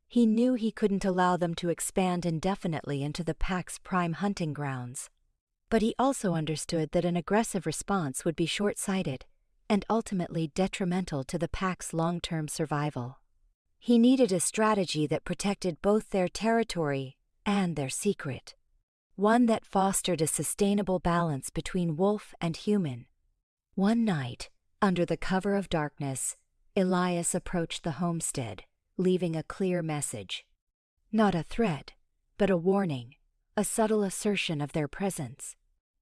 He knew he couldn't allow them to expand indefinitely into the pack's prime hunting grounds. But he also understood that an aggressive response would be short-sighted and ultimately detrimental to the pack's long-term survival. He needed a strategy that protected both their territory and their secret, one that fostered a sustainable balance between wolf and human. One night, under the cover of darkness, Elias approached the homestead, leaving a clear message. Not a threat, but a warning, a subtle assertion of their presence.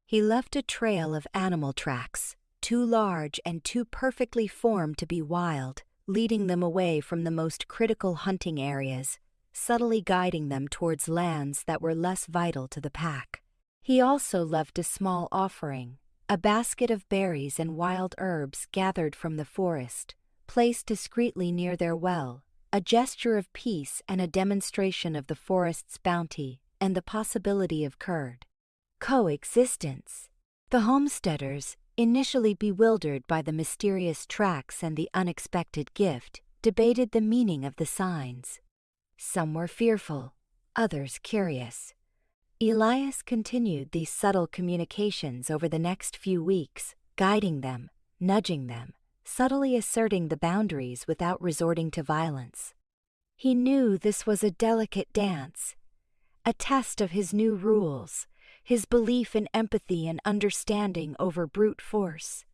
He left a trail of animal tracks, too large and too perfectly formed to be wild, leading them away from the most critical hunting areas, subtly guiding them towards lands that were less vital to the pack. He also left a small offering, a basket of berries and wild herbs gathered from the forest, placed discreetly near their well, a gesture of peace and a demonstration of the forest's bounty and the possibility of coexistence. The homesteaders, initially bewildered by the mysterious tracks and the unexpected gift, debated the meaning of the signs. Some were fearful, others curious. Elias continued these subtle communications over the next few weeks, guiding them, nudging them, subtly asserting the boundaries without resorting to violence. He knew this was a delicate dance, a test of his new rules, his belief in empathy and understanding over brute force.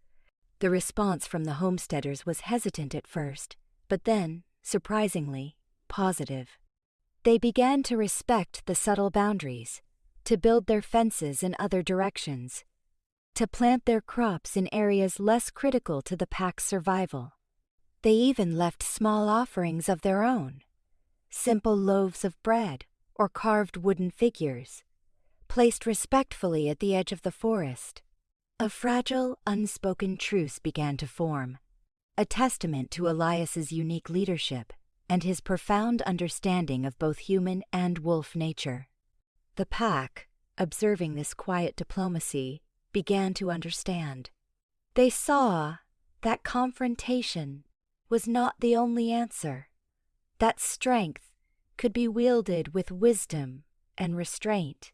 The response from the homesteaders was hesitant at first, but then, surprisingly, positive. They began to respect the subtle boundaries, to build their fences in other directions, to plant their crops in areas less critical to the pack's survival. They even left small offerings of their own, simple loaves of bread or carved wooden figures, placed respectfully at the edge of the forest. A fragile, unspoken truce began to form, a testament to Elias's unique leadership and his profound understanding of both human and wolf nature. The pack, observing this quiet diplomacy, began to understand. They saw that confrontation was not the only answer, that strength could be wielded with wisdom and restraint.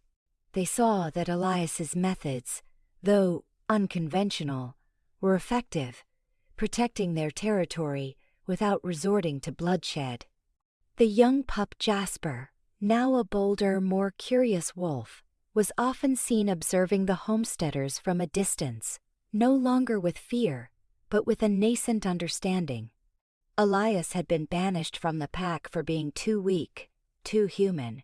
They saw that Elias's methods, though unconventional, were effective, protecting their territory without resorting to bloodshed. The young pup Jasper, now a bolder, more curious wolf, was often seen observing the homesteaders from a distance, no longer with fear, but with a nascent understanding. Elias had been banished from the pack for being too weak, too human.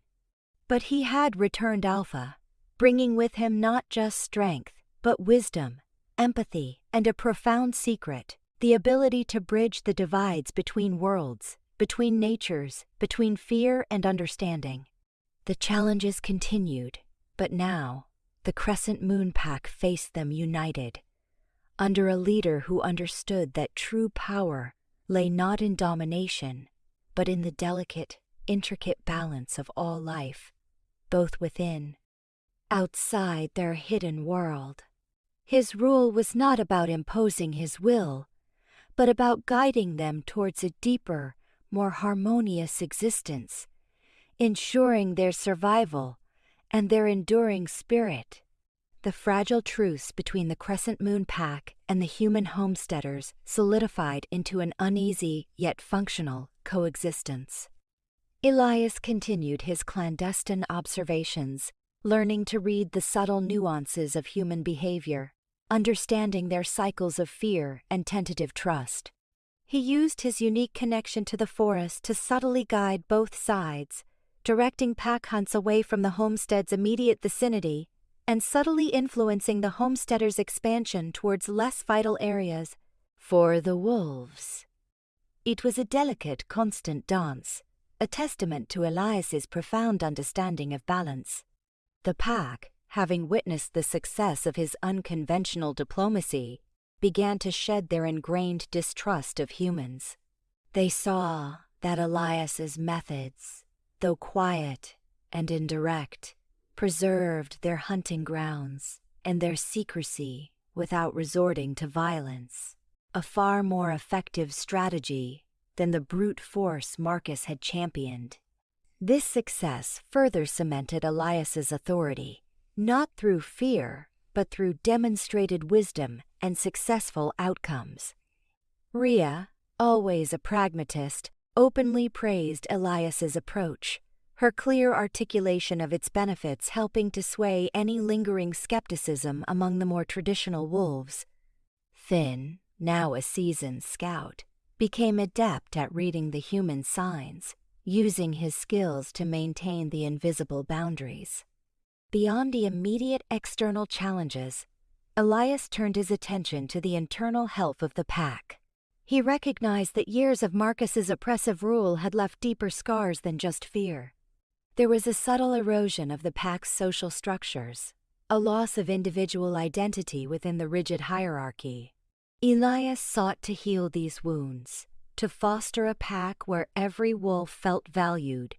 But he had returned alpha, bringing with him not just strength, but wisdom, empathy, and a profound secret, the ability to bridge the divides between worlds, between natures, between fear and understanding. The challenges continued, but now the Crescent Moon Pack faced them united. under a leader who understood that true power lay not in domination, but in the delicate, intricate balance of all life, both within, outside their hidden world. His rule was not about imposing his will, but about guiding them towards a deeper, more harmonious existence, ensuring their survival and their enduring spirit. The fragile truce between the Crescent Moon Pack and the human homesteaders solidified into an uneasy yet functional coexistence. Elias continued his clandestine observations, learning to read the subtle nuances of human behavior, understanding their cycles of fear and tentative trust. He used his unique connection to the forest to subtly guide both sides, directing pack hunts away from the homestead's immediate vicinity and subtly influencing the homesteaders' expansion towards less vital areas. For the wolves, it was a delicate, constant dance, a testament to Elias's profound understanding of balance. The pack, having witnessed the success of his unconventional diplomacy, began to shed their ingrained distrust of humans. They saw that Elias's methods, though quiet and indirect, preserved their hunting grounds and their secrecy without resorting to violence, a far more effective strategy than the brute force Marcus had championed. This success further cemented Elias's authority, not through fear, but through demonstrated wisdom and successful outcomes. Rhea, always a pragmatist, openly praised Elias's approach, her clear articulation of its benefits helping to sway any lingering skepticism among the more traditional wolves. Finn, now a seasoned scout, became adept at reading the human signs, using his skills to maintain the invisible boundaries. Beyond the immediate external challenges, Elias turned his attention to the internal health of the pack. He recognized that years of Marcus's oppressive rule had left deeper scars than just fear. There was a subtle erosion of the pack's social structures, a loss of individual identity within the rigid hierarchy. Elias sought to heal these wounds, to foster a pack where every wolf felt valued,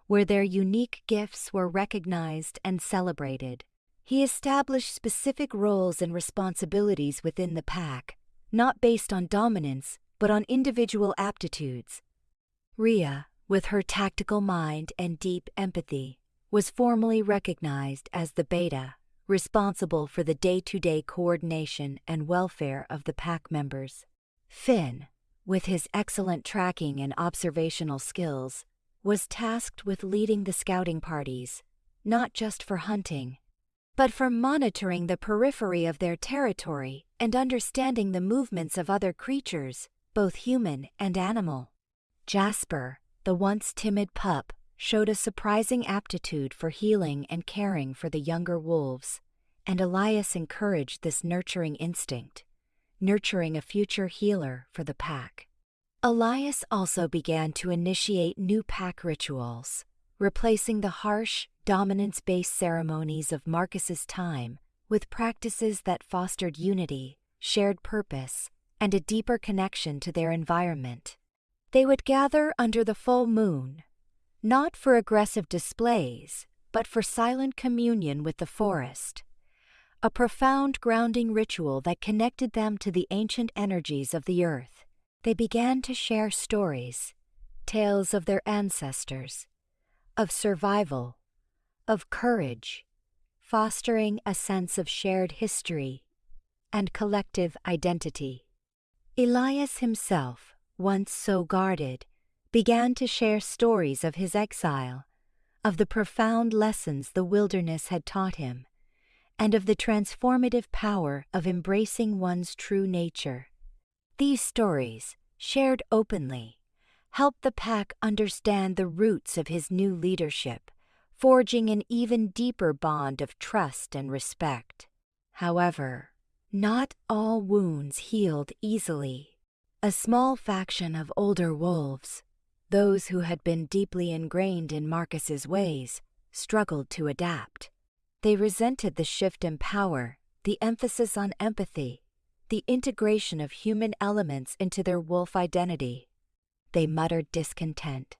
where their unique gifts were recognized and celebrated. He established specific roles and responsibilities within the pack, not based on dominance, but on individual aptitudes. Rhea, with her tactical mind and deep empathy, was formally recognized as the beta, responsible for the day-to-day coordination and welfare of the pack members. Finn, with his excellent tracking and observational skills, was tasked with leading the scouting parties, not just for hunting, but for monitoring the periphery of their territory and understanding the movements of other creatures, both human and animal. Jasper, the once timid pup, showed a surprising aptitude for healing and caring for the younger wolves, and Elias encouraged this nurturing instinct, nurturing a future healer for the pack. Elias also began to initiate new pack rituals, replacing the harsh, dominance-based ceremonies of Marcus's time with practices that fostered unity, shared purpose, and a deeper connection to their environment. They would gather under the full moon, not for aggressive displays, but for silent communion with the forest, a profound grounding ritual that connected them to the ancient energies of the earth. They began to share stories, tales of their ancestors, of survival, of courage, fostering a sense of shared history and collective identity. Elias himself, once so guarded, began to share stories of his exile, of the profound lessons the wilderness had taught him, and of the transformative power of embracing one's true nature. These stories, shared openly, helped the pack understand the roots of his new leadership, forging an even deeper bond of trust and respect. However, not all wounds healed easily. A small faction of older wolves, those who had been deeply ingrained in Marcus's ways, struggled to adapt. They resented the shift in power, the emphasis on empathy, the integration of human elements into their wolf identity. They muttered discontent,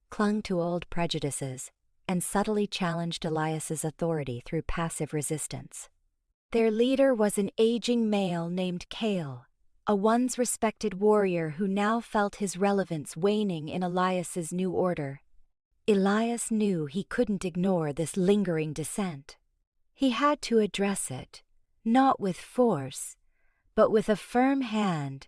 clung to old prejudices, and subtly challenged Elias's authority through passive resistance. Their leader was an aging male named Kale, a once-respected warrior who now felt his relevance waning in Elias's new order. Elias knew he couldn't ignore this lingering dissent. He had to address it, not with force, but with a firm hand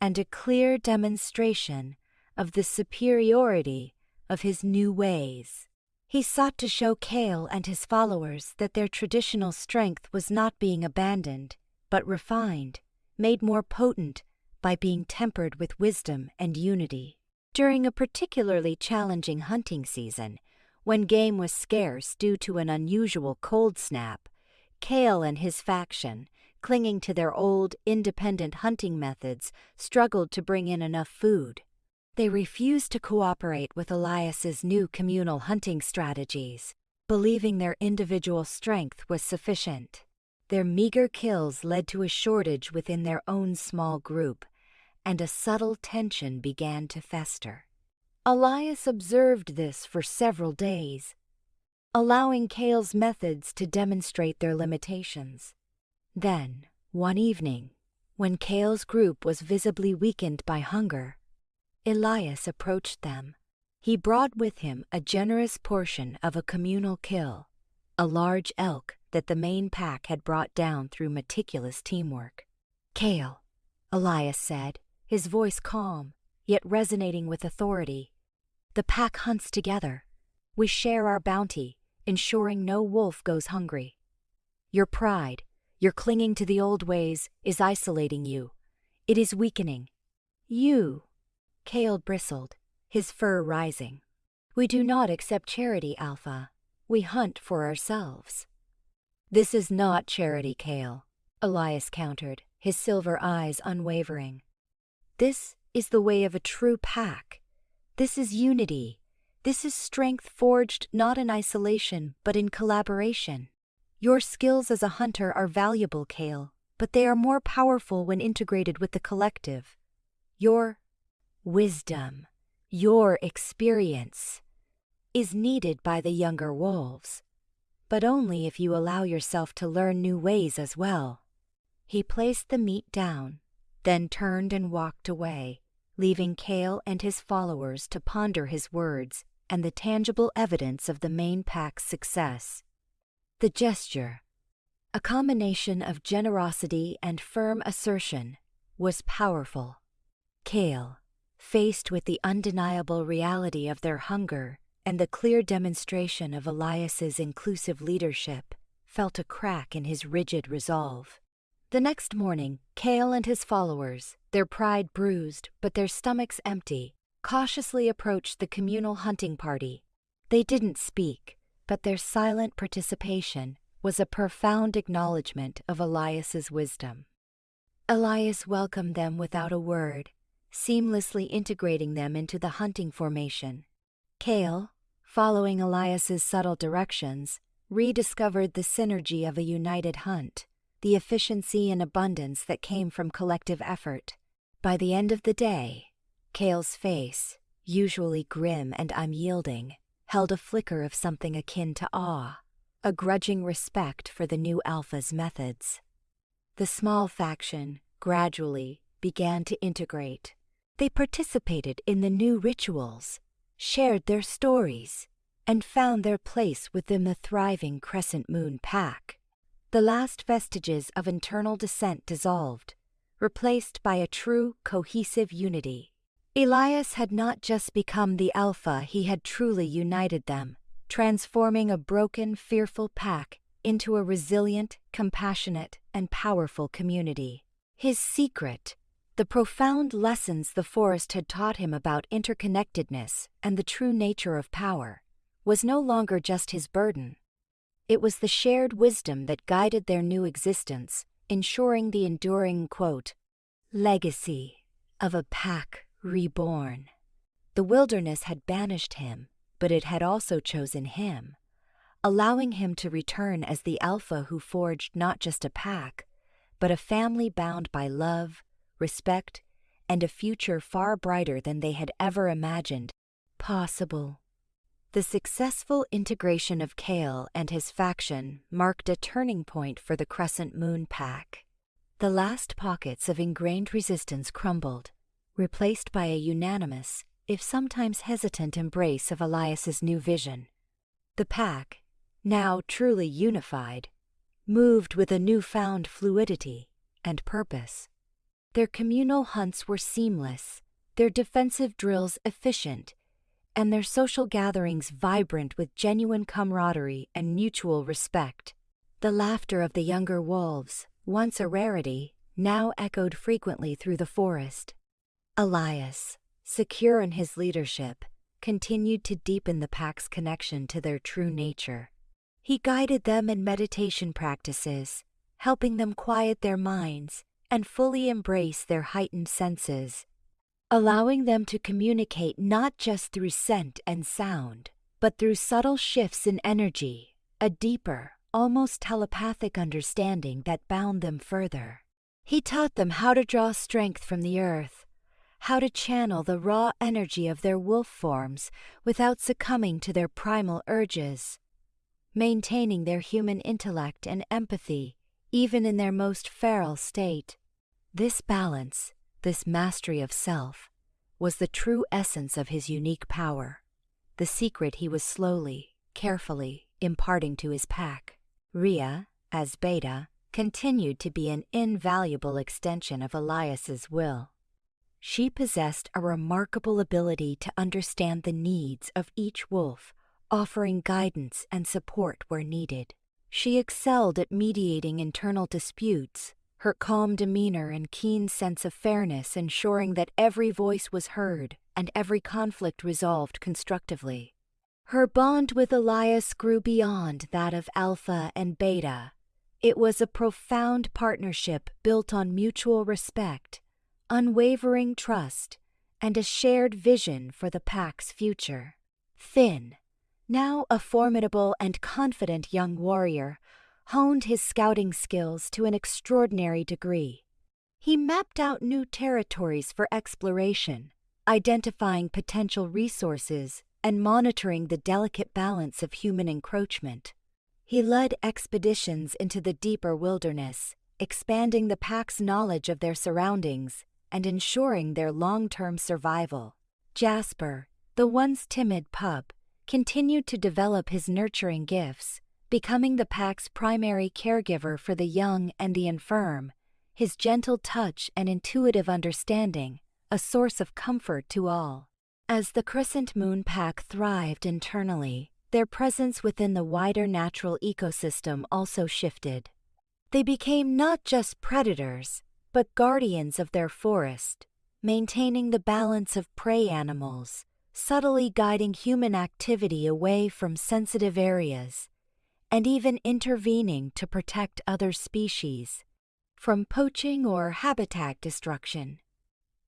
and a clear demonstration of the superiority of his new ways. He sought to show Kale and his followers that their traditional strength was not being abandoned, but refined, made more potent by being tempered with wisdom and unity. During a particularly challenging hunting season, when game was scarce due to an unusual cold snap, Kale and his faction, clinging to their old, independent hunting methods, struggled to bring in enough food. They refused to cooperate with Elias's new communal hunting strategies, believing their individual strength was sufficient. Their meager kills led to a shortage within their own small group, and a subtle tension began to fester. Elias observed this for several days, allowing Kale's methods to demonstrate their limitations. Then, one evening, when Kale's group was visibly weakened by hunger, Elias approached them. He brought with him a generous portion of a communal kill, a large elk that the main pack had brought down through meticulous teamwork. "Kale," Elias said, his voice calm, yet resonating with authority. "The pack hunts together. We share our bounty, ensuring no wolf goes hungry. Your pride, your clinging to the old ways, is isolating you. It is weakening you." Kale bristled, his fur rising. "We do not accept charity, Alpha. We hunt for ourselves." "This is not charity, Kale," Elias countered, his silver eyes unwavering. "This is the way of a true pack. This is unity. This is strength forged not in isolation, but in collaboration. Your skills as a hunter are valuable, Kale, but they are more powerful when integrated with the collective. Your wisdom, your experience, is needed by the younger wolves, but only if you allow yourself to learn new ways as well." He placed the meat down, then turned and walked away, leaving Kale and his followers to ponder his words and the tangible evidence of the main pack's success. The gesture, a combination of generosity and firm assertion, was powerful. Kale, faced with the undeniable reality of their hunger and the clear demonstration of Elias's inclusive leadership, felt a crack in his rigid resolve. The next morning, Kale and his followers, their pride bruised but their stomachs empty, cautiously approached the communal hunting party. They didn't speak, but their silent participation was a profound acknowledgement of Elias's wisdom. Elias welcomed them without a word, seamlessly integrating them into the hunting formation. Kale, following Elias's subtle directions, rediscovered the synergy of a united hunt, the efficiency and abundance that came from collective effort. By the end of the day, Kale's face, usually grim and unyielding, held a flicker of something akin to awe, a grudging respect for the new Alpha's methods. The small faction, gradually, began to integrate. They participated in the new rituals, shared their stories, and found their place within the thriving Crescent Moon Pack. The last vestiges of internal dissent dissolved, replaced by a true, cohesive unity. Elias had not just become the Alpha, he had truly united them, transforming a broken, fearful pack into a resilient, compassionate, and powerful community. His secret, the profound lessons the forest had taught him about interconnectedness and the true nature of power, was no longer just his burden. It was the shared wisdom that guided their new existence, ensuring the enduring, quote, legacy of a pack reborn. The wilderness had banished him, but it had also chosen him, allowing him to return as the Alpha who forged not just a pack, but a family bound by love, respect, and a future far brighter than they had ever imagined possible. The successful integration of Kale and his faction marked a turning point for the Crescent Moon Pack. The last pockets of ingrained resistance crumbled, replaced by a unanimous, if sometimes hesitant, embrace of Elias's new vision. The pack, now truly unified, moved with a newfound fluidity and purpose. Their communal hunts were seamless, their defensive drills efficient, and their social gatherings vibrant with genuine camaraderie and mutual respect. The laughter of the younger wolves, once a rarity, now echoed frequently through the forest. Elias, secure in his leadership, continued to deepen the pack's connection to their true nature. He guided them in meditation practices, helping them quiet their minds and fully embrace their heightened senses, allowing them to communicate not just through scent and sound, but through subtle shifts in energy, a deeper, almost telepathic understanding that bound them further. He taught them how to draw strength from the earth, how to channel the raw energy of their wolf forms without succumbing to their primal urges, maintaining their human intellect and empathy even in their most feral state. This balance, this mastery of self, was the true essence of his unique power, the secret he was slowly, carefully imparting to his pack. Rhea, as Beta, continued to be an invaluable extension of Elias's will. She possessed a remarkable ability to understand the needs of each wolf, offering guidance and support where needed. She excelled at mediating internal disputes, her calm demeanor and keen sense of fairness ensuring that every voice was heard and every conflict resolved constructively. Her bond with Elias grew beyond that of Alpha and Beta. It was a profound partnership built on mutual respect, unwavering trust, and a shared vision for the pack's future. Finn, now a formidable and confident young warrior, honed his scouting skills to an extraordinary degree. He mapped out new territories for exploration, identifying potential resources and monitoring the delicate balance of human encroachment. He led expeditions into the deeper wilderness, expanding the pack's knowledge of their surroundings and ensuring their long-term survival. Jasper, the once timid pup, continued to develop his nurturing gifts, becoming the pack's primary caregiver for the young and the infirm, his gentle touch and intuitive understanding a source of comfort to all. As the Crescent Moon Pack thrived internally, their presence within the wider natural ecosystem also shifted. They became not just predators, but guardians of their forest, maintaining the balance of prey animals, subtly guiding human activity away from sensitive areas, and even intervening to protect other species from poaching or habitat destruction.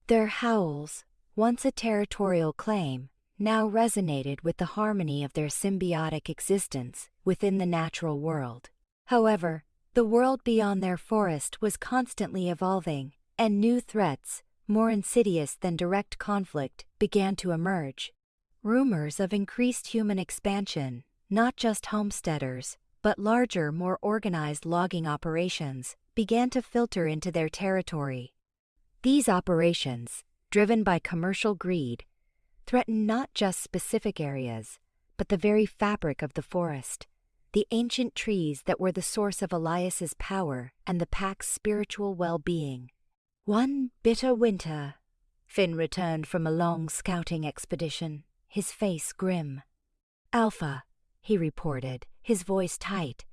Their howls, once a territorial claim, now resonated with the harmony of their symbiotic existence within the natural world. However, the world beyond their forest was constantly evolving, and new threats, more insidious than direct conflict, began to emerge. Rumors of increased human expansion, not just homesteaders, but larger, more organized logging operations, began to filter into their territory. These operations, driven by commercial greed, threatened not just specific areas, but the very fabric of the forest, the ancient trees that were the source of Elias's power and the pack's spiritual well-being. One bitter winter, Finn returned from a long scouting expedition, his face grim. "Alpha," he reported, his voice tight.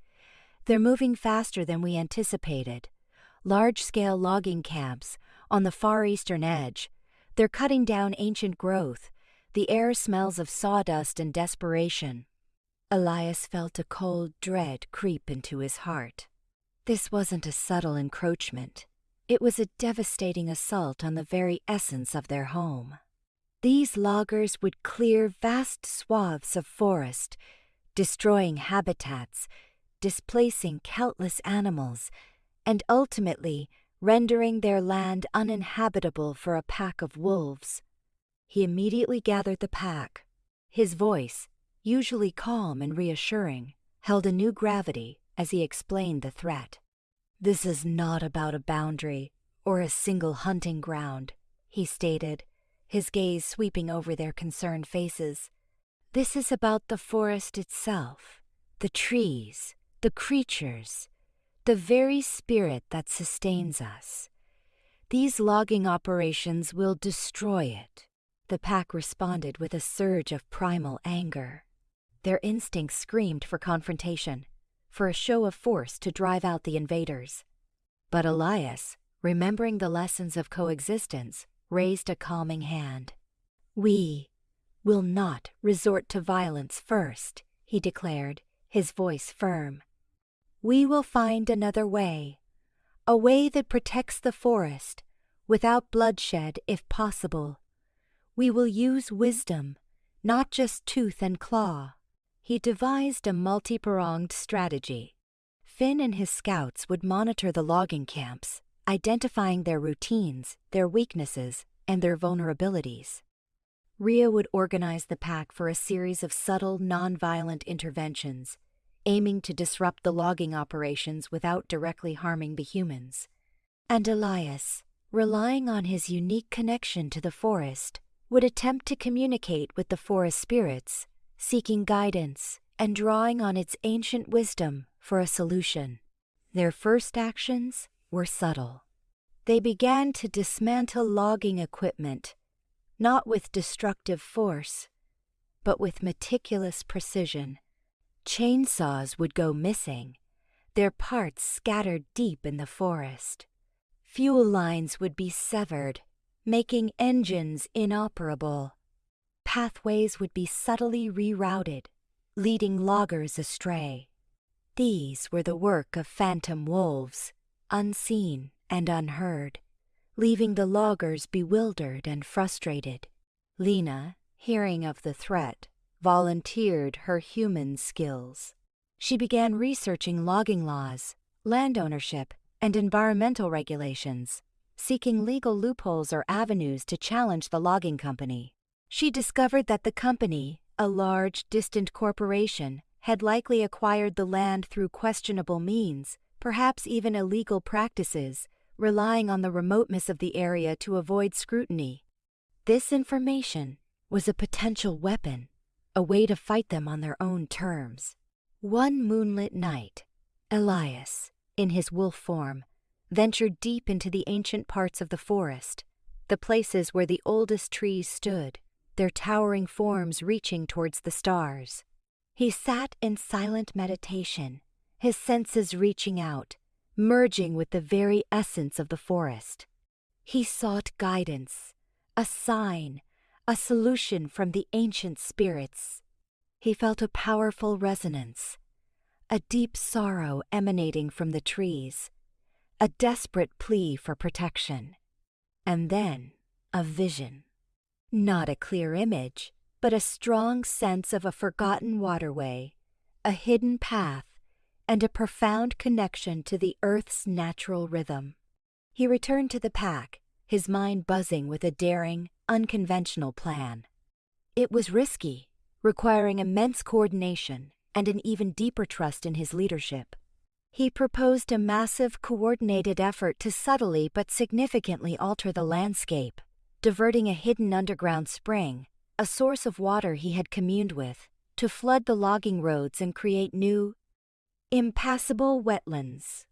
"They're moving faster than we anticipated. Large-scale logging camps on the far eastern edge. They're cutting down ancient growth. The air smells of sawdust and desperation." Elias felt a cold dread creep into his heart. This wasn't a subtle encroachment. It was a devastating assault on the very essence of their home. These loggers would clear vast swaths of forest, destroying habitats, displacing countless animals, and ultimately rendering their land uninhabitable for a pack of wolves. He immediately gathered the pack. His voice, usually calm and reassuring, held a new gravity as he explained the threat. "This is not about a boundary or a single hunting ground," he stated, his gaze sweeping over their concerned faces. "This is about the forest itself, the trees, the creatures, the very spirit that sustains us. These logging operations will destroy it." The pack responded with a surge of primal anger. Their instincts screamed for confrontation, for a show of force to drive out the invaders. But Elias, remembering the lessons of coexistence, raised a calming hand. "We will not resort to violence first," he declared, his voice firm. "We will find another way, a way that protects the forest, without bloodshed if possible. We will use wisdom, not just tooth and claw." He devised a multi-pronged strategy. Finn and his scouts would monitor the logging camps, identifying their routines, their weaknesses, and their vulnerabilities. Rhea would organize the pack for a series of subtle, non-violent interventions, aiming to disrupt the logging operations without directly harming the humans. And Elias, relying on his unique connection to the forest, would attempt to communicate with the forest spirits, seeking guidance and drawing on its ancient wisdom for a solution. Their first actions were subtle. They began to dismantle logging equipment, not with destructive force, but with meticulous precision. Chainsaws would go missing, their parts scattered deep in the forest. Fuel lines would be severed, making engines inoperable. Pathways would be subtly rerouted, leading loggers astray. These were the work of phantom wolves, unseen and unheard, leaving the loggers bewildered and frustrated. Lena, hearing of the threat, volunteered her human skills. She began researching logging laws, land ownership, and environmental regulations, seeking legal loopholes or avenues to challenge the logging company. She discovered that the company, a large, distant corporation, had likely acquired the land through questionable means, perhaps even illegal practices, relying on the remoteness of the area to avoid scrutiny. This information was a potential weapon, a way to fight them on their own terms. One moonlit night, Elias, in his wolf form, ventured deep into the ancient parts of the forest, the places where the oldest trees stood, their towering forms reaching towards the stars. He sat in silent meditation, his senses reaching out, merging with the very essence of the forest. He sought guidance, a sign, a solution from the ancient spirits. He felt a powerful resonance, a deep sorrow emanating from the trees, a desperate plea for protection. And then a vision. Not a clear image, but a strong sense of a forgotten waterway, a hidden path, and a profound connection to the Earth's natural rhythm. He returned to the pack, his mind buzzing with a daring, unconventional plan. It was risky, requiring immense coordination and an even deeper trust in his leadership. He proposed a massive, coordinated effort to subtly but significantly alter the landscape, diverting a hidden underground spring, a source of water he had communed with, to flood the logging roads and create new, impassable wetlands.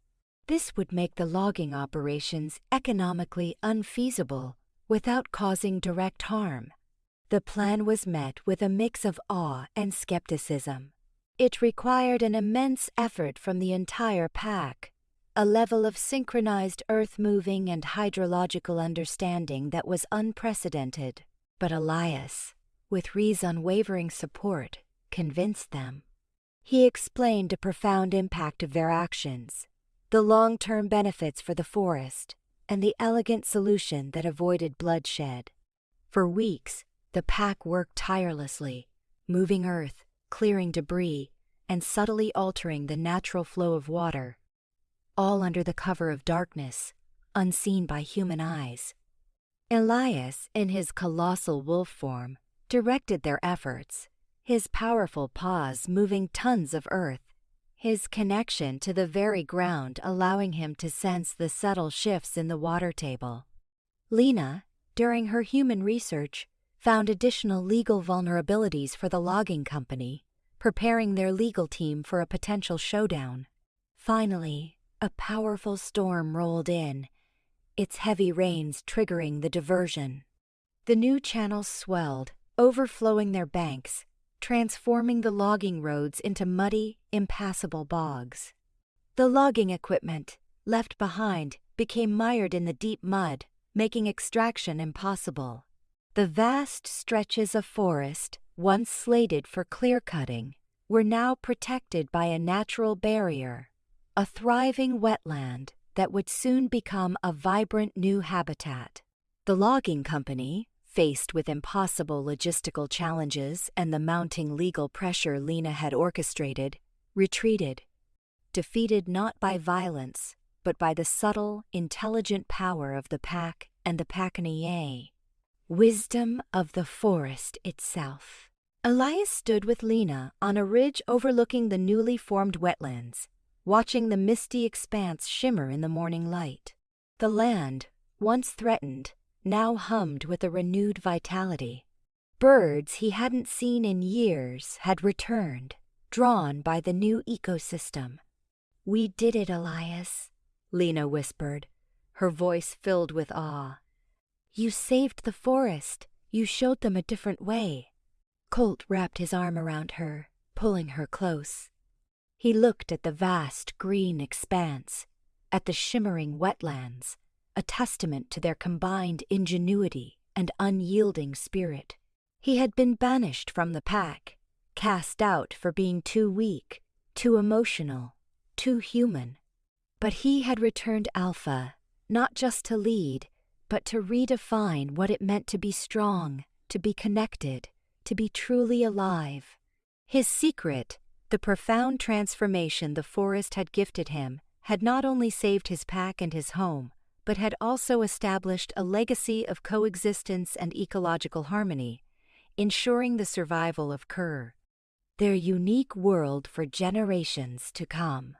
This would make the logging operations economically unfeasible without causing direct harm. The plan was met with a mix of awe and skepticism. It required an immense effort from the entire pack, a level of synchronized earth-moving and hydrological understanding that was unprecedented. But Elias, with Rhee's unwavering support, convinced them. He explained the profound impact of their actions, the long-term benefits for the forest, and the elegant solution that avoided bloodshed. For weeks, the pack worked tirelessly, moving earth, clearing debris, and subtly altering the natural flow of water. all under the cover of darkness, unseen by human eyes. Elias, in his colossal wolf form, directed their efforts, his powerful paws moving tons of earth, his connection to the very ground allowing him to sense the subtle shifts in the water table. Lena, during her human research, found additional legal vulnerabilities for the logging company, preparing their legal team for a potential showdown. Finally, a powerful storm rolled in, its heavy rains triggering the diversion. The new channels swelled, overflowing their banks, transforming the logging roads into muddy, impassable bogs. The logging equipment, left behind, became mired in the deep mud, making extraction impossible. The vast stretches of forest, once slated for clear-cutting, were now protected by a natural barrier, a thriving wetland that would soon become a vibrant new habitat. The logging company, faced with impossible logistical challenges and the mounting legal pressure Lena had orchestrated, retreated, defeated not by violence, but by the subtle, intelligent power of the pack and the Pacanier. Wisdom of the forest itself. Elias stood with Lena on a ridge overlooking the newly formed wetlands, watching the misty expanse shimmer in the morning light. The land, once threatened, now hummed with a renewed vitality. Birds he hadn't seen in years had returned, drawn by the new ecosystem. "We did it, Elias," Lena whispered, her voice filled with awe. "You saved the forest. You showed them a different way." Colt wrapped his arm around her, pulling her close. He looked at the vast green expanse, at the shimmering wetlands, a testament to their combined ingenuity and unyielding spirit. He had been banished from the pack, cast out for being too weak, too emotional, too human. But he had returned alpha, not just to lead, but to redefine what it meant to be strong, to be connected, to be truly alive. His secret, the profound transformation the forest had gifted him, had not only saved his pack and his home, but had also established a legacy of coexistence and ecological harmony, ensuring the survival of Kerr, their unique world for generations to come.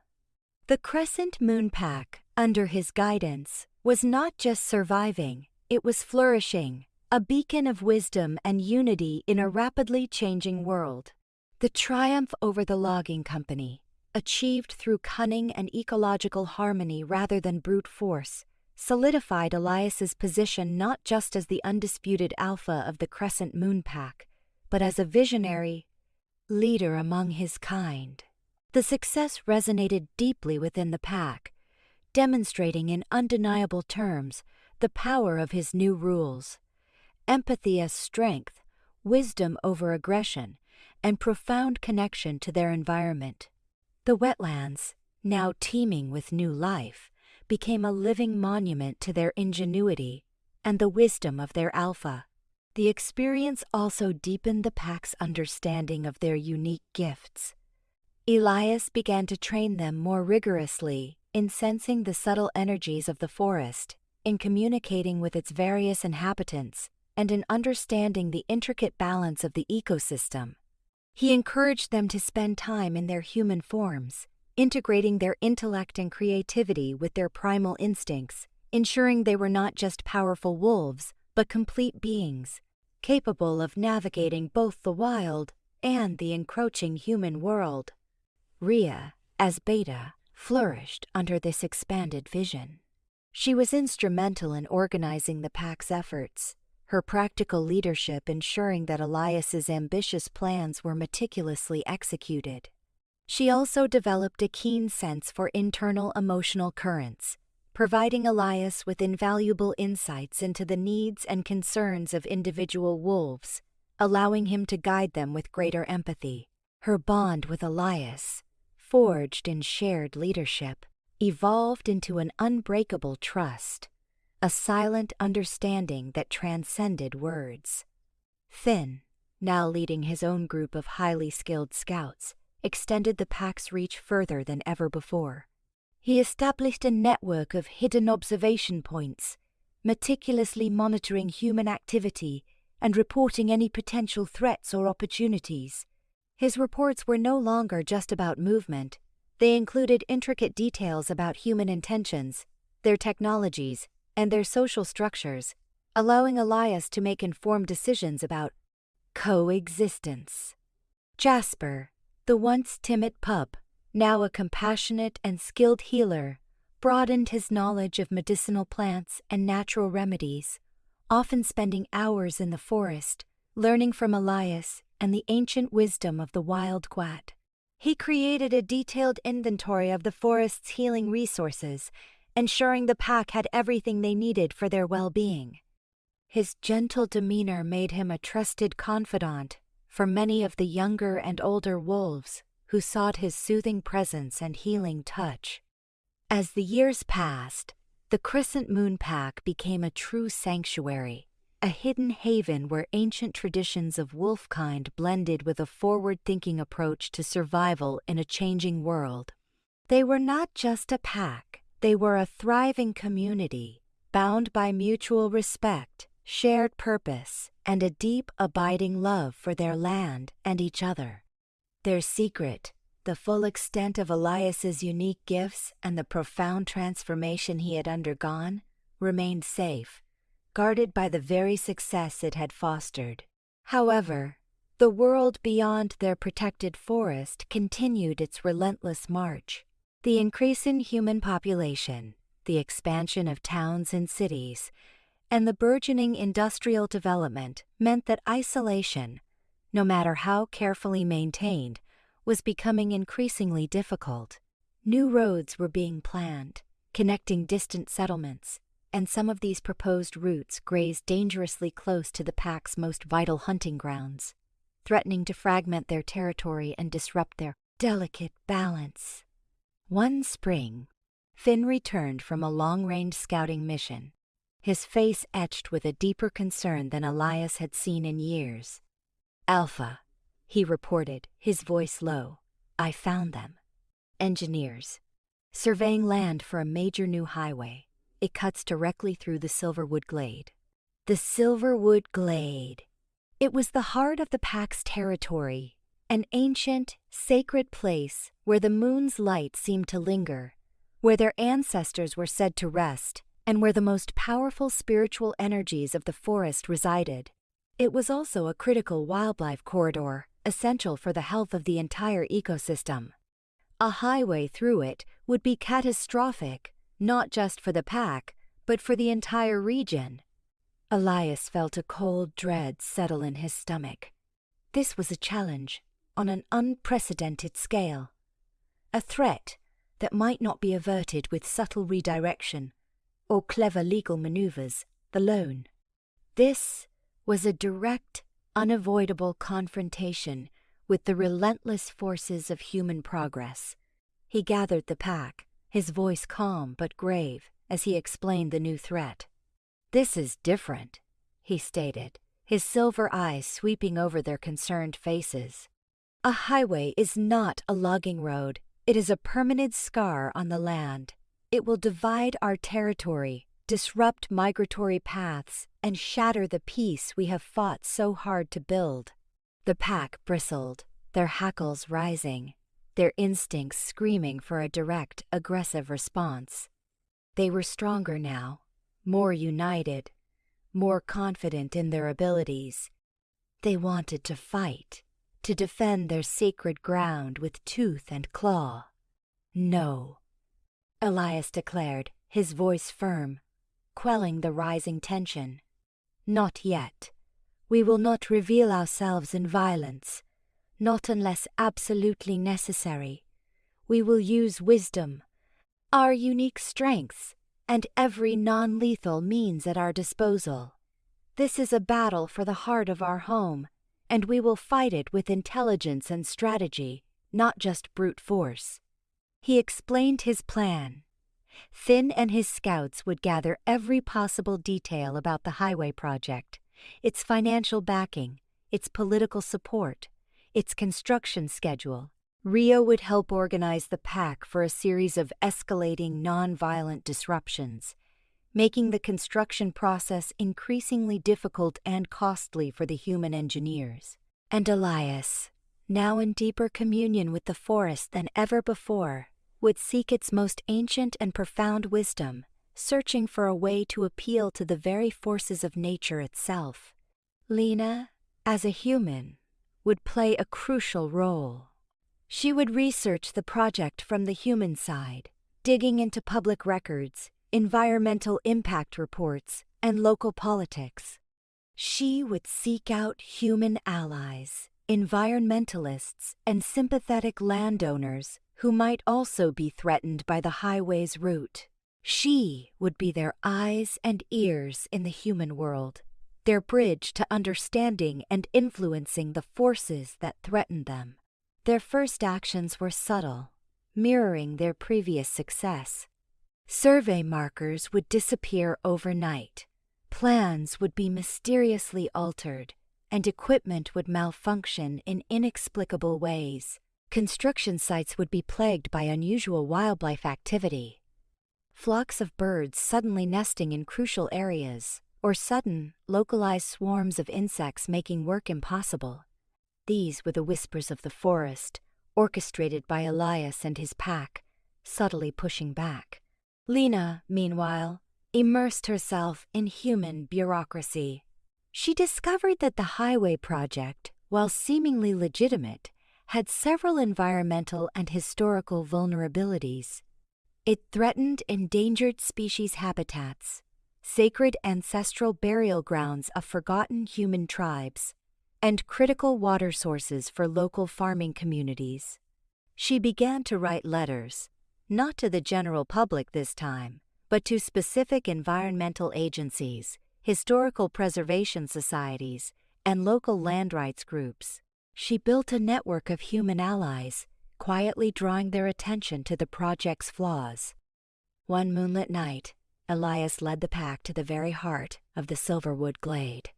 The Crescent Moon Pack, under his guidance, was not just surviving, it was flourishing, a beacon of wisdom and unity in a rapidly changing world. The triumph over the logging company, achieved through cunning and ecological harmony rather than brute force, solidified Elias's position not just as the undisputed alpha of the Crescent Moon Pack, but as a visionary leader among his kind. The success resonated deeply within the pack, demonstrating in undeniable terms the power of his new rules: empathy as strength, wisdom over aggression, and profound connection to their environment. The wetlands, now teeming with new life, became a living monument to their ingenuity and the wisdom of their alpha. The experience also deepened the pack's understanding of their unique gifts. Elias began to train them more rigorously in sensing the subtle energies of the forest, in communicating with its various inhabitants, and in understanding the intricate balance of the ecosystem. He encouraged them to spend time in their human forms, integrating their intellect and creativity with their primal instincts, ensuring they were not just powerful wolves, but complete beings, capable of navigating both the wild and the encroaching human world. Rhea, as Beta, flourished under this expanded vision. She was instrumental in organizing the pack's efforts, her practical leadership ensuring that Elias's ambitious plans were meticulously executed. She also developed a keen sense for internal emotional currents, providing Elias with invaluable insights into the needs and concerns of individual wolves, allowing him to guide them with greater empathy. Her bond with Elias, forged in shared leadership, evolved into an unbreakable trust, a silent understanding that transcended words. Finn, now leading his own group of highly skilled scouts, extended the pack's reach further than ever before. He established a network of hidden observation points, meticulously monitoring human activity and reporting any potential threats or opportunities. His reports were no longer just about movement. They included intricate details about human intentions, their technologies, and their social structures, allowing Elias to make informed decisions about coexistence. Jasper, the once timid pup, now a compassionate and skilled healer, broadened his knowledge of medicinal plants and natural remedies, often spending hours in the forest, learning from Elias and the ancient wisdom of the wild Gwat. He created a detailed inventory of the forest's healing resources, ensuring the pack had everything they needed for their well-being. His gentle demeanor made him a trusted confidant for many of the younger and older wolves who sought his soothing presence and healing touch. As the years passed, the Crescent Moon Pack became a true sanctuary, a hidden haven where ancient traditions of wolfkind blended with a forward-thinking approach to survival in a changing world. They were not just a pack, they were a thriving community, bound by mutual respect, shared purpose, and a deep, abiding love for their land and each other. Their secret, the full extent of Elias's unique gifts and the profound transformation he had undergone, remained safe, guarded by the very success it had fostered. However, the world beyond their protected forest continued its relentless march. The increase in human population, the expansion of towns and cities, and the burgeoning industrial development meant that isolation, no matter how carefully maintained, was becoming increasingly difficult. New roads were being planned, connecting distant settlements, and some of these proposed routes grazed dangerously close to the pack's most vital hunting grounds, threatening to fragment their territory and disrupt their delicate balance. One spring, Finn returned from a long-range scouting mission, his face etched with a deeper concern than Elias had seen in years. "Alpha," he reported, his voice low, "I found them. Engineers. Surveying land for a major new highway. It cuts directly through the Silverwood Glade." The Silverwood Glade. It was the heart of the pack's territory, an ancient, sacred place where the moon's light seemed to linger, where their ancestors were said to rest, and where the most powerful spiritual energies of the forest resided. It was also a critical wildlife corridor, essential for the health of the entire ecosystem. A highway through it would be catastrophic, not just for the pack, but for the entire region. Elias felt a cold dread settle in his stomach. This was a challenge on an unprecedented scale. A threat that might not be averted with subtle redirection or clever legal maneuvers alone. This was a direct, unavoidable confrontation with the relentless forces of human progress. He gathered the pack, his voice calm but grave, as he explained the new threat. "This is different," he stated, his silver eyes sweeping over their concerned faces. "A highway is not a logging road. It is a permanent scar on the land. It will divide our territory, disrupt migratory paths, and shatter the peace we have fought so hard to build." The pack bristled, their hackles rising, their instincts screaming for a direct, aggressive response. They were stronger now, more united, more confident in their abilities. They wanted to fight, to defend their sacred ground with tooth and claw. "No," Elias declared, his voice firm, quelling the rising tension. "Not yet. We will not reveal ourselves in violence, not unless absolutely necessary. We will use wisdom, our unique strengths, and every non-lethal means at our disposal. This is a battle for the heart of our home, and we will fight it with intelligence and strategy, not just brute force." He explained his plan. Finn and his scouts would gather every possible detail about the highway project, its financial backing, its political support, its construction schedule, Ria would help organize the pack for a series of escalating non-violent disruptions, making the construction process increasingly difficult and costly for the human engineers. And Elias, now in deeper communion with the forest than ever before, would seek its most ancient and profound wisdom, searching for a way to appeal to the very forces of nature itself. Lena, as a human, would play a crucial role. She would research the project from the human side, digging into public records, environmental impact reports, and local politics. She would seek out human allies, environmentalists, and sympathetic landowners who might also be threatened by the highway's route. She would be their eyes and ears in the human world, their bridge to understanding and influencing the forces that threatened them. Their first actions were subtle, mirroring their previous success. Survey markers would disappear overnight, plans would be mysteriously altered, and equipment would malfunction in inexplicable ways. Construction sites would be plagued by unusual wildlife activity. Flocks of birds suddenly nesting in crucial areas, or sudden, localized swarms of insects making work impossible. These were the whispers of the forest, orchestrated by Elias and his pack, subtly pushing back. Lena, meanwhile, immersed herself in human bureaucracy. She discovered that the highway project, while seemingly legitimate, had several environmental and historical vulnerabilities. It threatened endangered species habitats, sacred ancestral burial grounds of forgotten human tribes, and critical water sources for local farming communities. She began to write letters, not to the general public this time, but to specific environmental agencies, historical preservation societies, and local land rights groups. She built a network of human allies, quietly drawing their attention to the project's flaws. One moonlit night, Elias led the pack to the very heart of the Silverwood glade.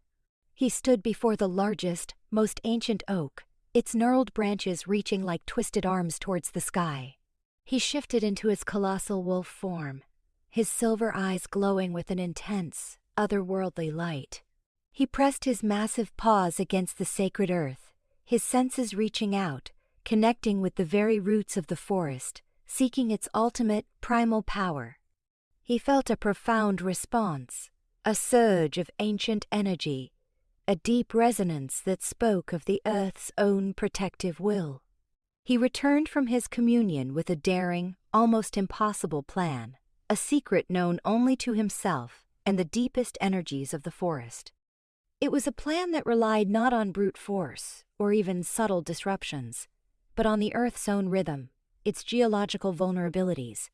He stood before the largest, most ancient oak, its gnarled branches reaching like twisted arms towards the sky. He shifted into his colossal wolf form, his silver eyes glowing with an intense, otherworldly light. He pressed his massive paws against the sacred earth, his senses reaching out, connecting with the very roots of the forest, seeking its ultimate, primal power. He felt a profound response, a surge of ancient energy, a deep resonance that spoke of the earth's own protective will. He returned from his communion with a daring, almost impossible plan, a secret known only to himself and the deepest energies of the forest. It was a plan that relied not on brute force or even subtle disruptions, but on the Earth's own rhythm, its geological vulnerabilities.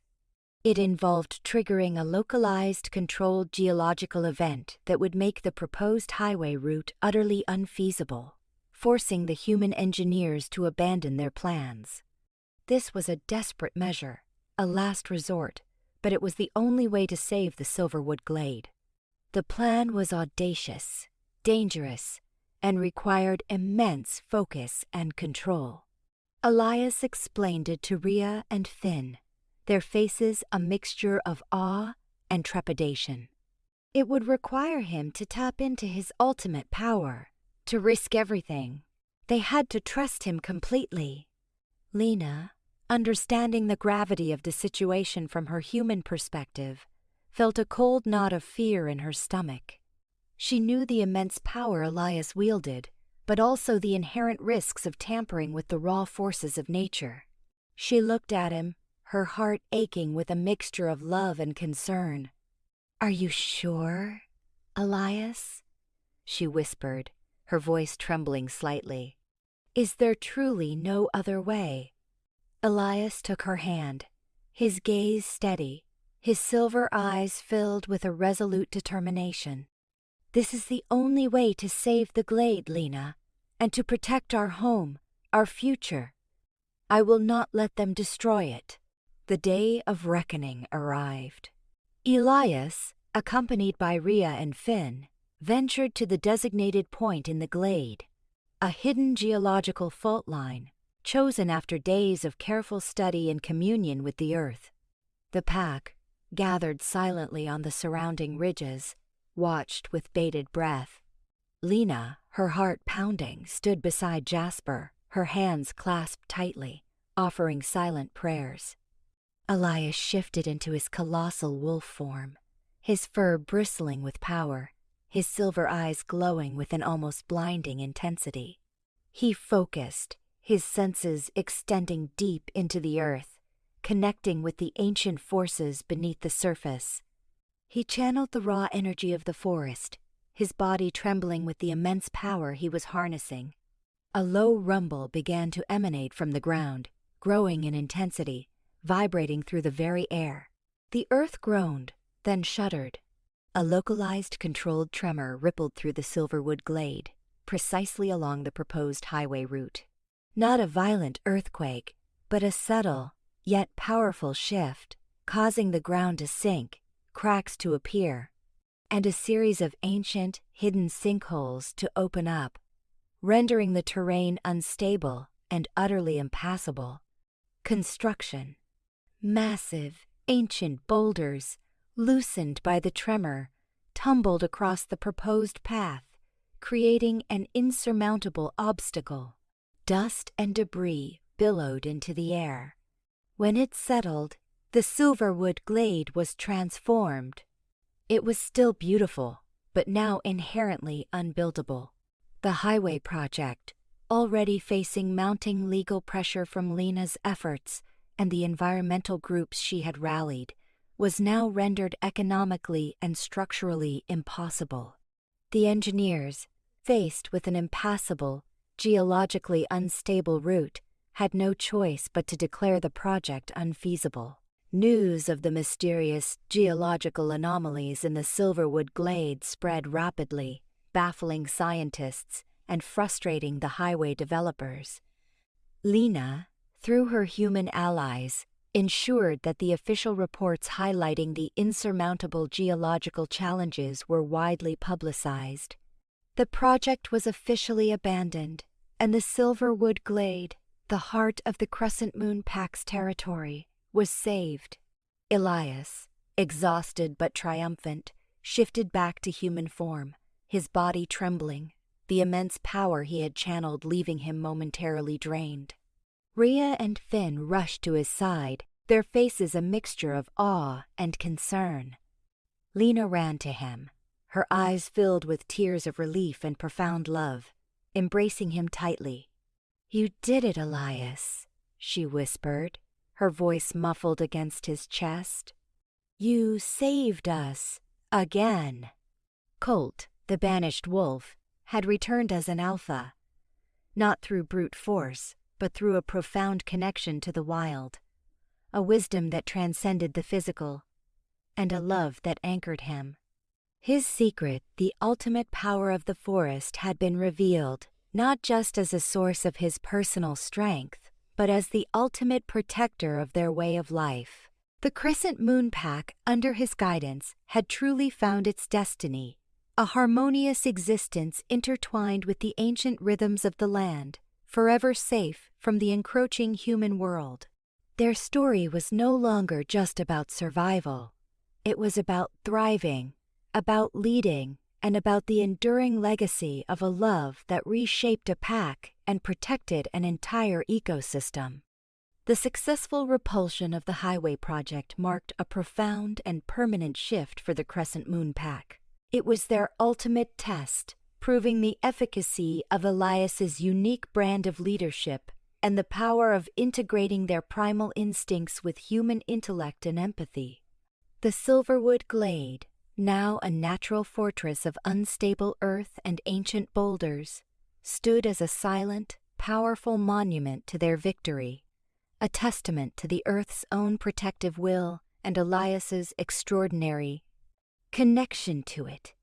It involved triggering a localized, controlled geological event that would make the proposed highway route utterly unfeasible, forcing the human engineers to abandon their plans. This was a desperate measure, a last resort, but it was the only way to save the Silverwood glade. The plan was audacious, dangerous, and required immense focus and control. Elias explained it to Ria and Finn, their faces a mixture of awe and trepidation. It would require him to tap into his ultimate power, to risk everything. They had to trust him completely. Lena, understanding the gravity of the situation from her human perspective, felt a cold knot of fear in her stomach. She knew the immense power Elias wielded, but also the inherent risks of tampering with the raw forces of nature. She looked at him, her heart aching with a mixture of love and concern. "Are you sure, Elias?" she whispered, her voice trembling slightly. "Is there truly no other way?" Elias took her hand, his gaze steady, his silver eyes filled with a resolute determination. "This is the only way to save the glade, Lena, and to protect our home, our future. I will not let them destroy it." The day of reckoning arrived. Elias, accompanied by Ria and Finn, ventured to the designated point in the glade, a hidden geological fault line, chosen after days of careful study and communion with the earth. The pack, gathered silently on the surrounding ridges, watched with bated breath. Lena, her heart pounding, stood beside Jasper, her hands clasped tightly, offering silent prayers. Elias shifted into his colossal wolf form, his fur bristling with power, his silver eyes glowing with an almost blinding intensity. He focused, his senses extending deep into the earth, connecting with the ancient forces beneath the surface. He channeled the raw energy of the forest, his body trembling with the immense power he was harnessing. A low rumble began to emanate from the ground, growing in intensity, vibrating through the very air. The earth groaned, then shuddered. A localized, controlled tremor rippled through the Silverwood glade, precisely along the proposed highway route. Not a violent earthquake, but a subtle, yet powerful shift, causing the ground to sink, cracks to appear, and a series of ancient, hidden sinkholes to open up, rendering the terrain unstable and utterly impassable. Construction. Massive, ancient boulders, loosened by the tremor, tumbled across the proposed path, creating an insurmountable obstacle. Dust and debris billowed into the air. When it settled, the Silverwood glade was transformed. It was still beautiful, but now inherently unbuildable. The highway project, already facing mounting legal pressure from Lena's efforts and the environmental groups she had rallied, was now rendered economically and structurally impossible. The engineers, faced with an impassable, geologically unstable route, had no choice but to declare the project unfeasible. News of the mysterious geological anomalies in the Silverwood glade spread rapidly, baffling scientists and frustrating the highway developers. Lena, through her human allies, ensured that the official reports highlighting the insurmountable geological challenges were widely publicized. The project was officially abandoned, and the Silverwood glade, the heart of the Crescent Moon Pack's territory, was saved. Elias, exhausted but triumphant, shifted back to human form, his body trembling, the immense power he had channeled leaving him momentarily drained. Rhea and Finn rushed to his side, their faces a mixture of awe and concern. Lena ran to him, her eyes filled with tears of relief and profound love, embracing him tightly. "You did it, Elias," she whispered, her voice muffled against his chest. "You saved us. Again." Colt, the banished wolf, had returned as an alpha, not through brute force, but through a profound connection to the wild, a wisdom that transcended the physical, and a love that anchored him. His secret, the ultimate power of the forest, had been revealed, not just as a source of his personal strength, but as the ultimate protector of their way of life. The Crescent Moon Pack, under his guidance, had truly found its destiny, a harmonious existence intertwined with the ancient rhythms of the land, forever safe from the encroaching human world. Their story was no longer just about survival. It was about thriving, about leading, and about the enduring legacy of a love that reshaped a pack and protected an entire ecosystem. The successful repulsion of the highway project marked a profound and permanent shift for the Crescent Moon Pack. It was their ultimate test, proving the efficacy of Elias's unique brand of leadership and the power of integrating their primal instincts with human intellect and empathy. The Silverwood glade, now a natural fortress of unstable earth and ancient boulders, stood as a silent, powerful monument to their victory, a testament to the earth's own protective will and Elias's extraordinary connection to it.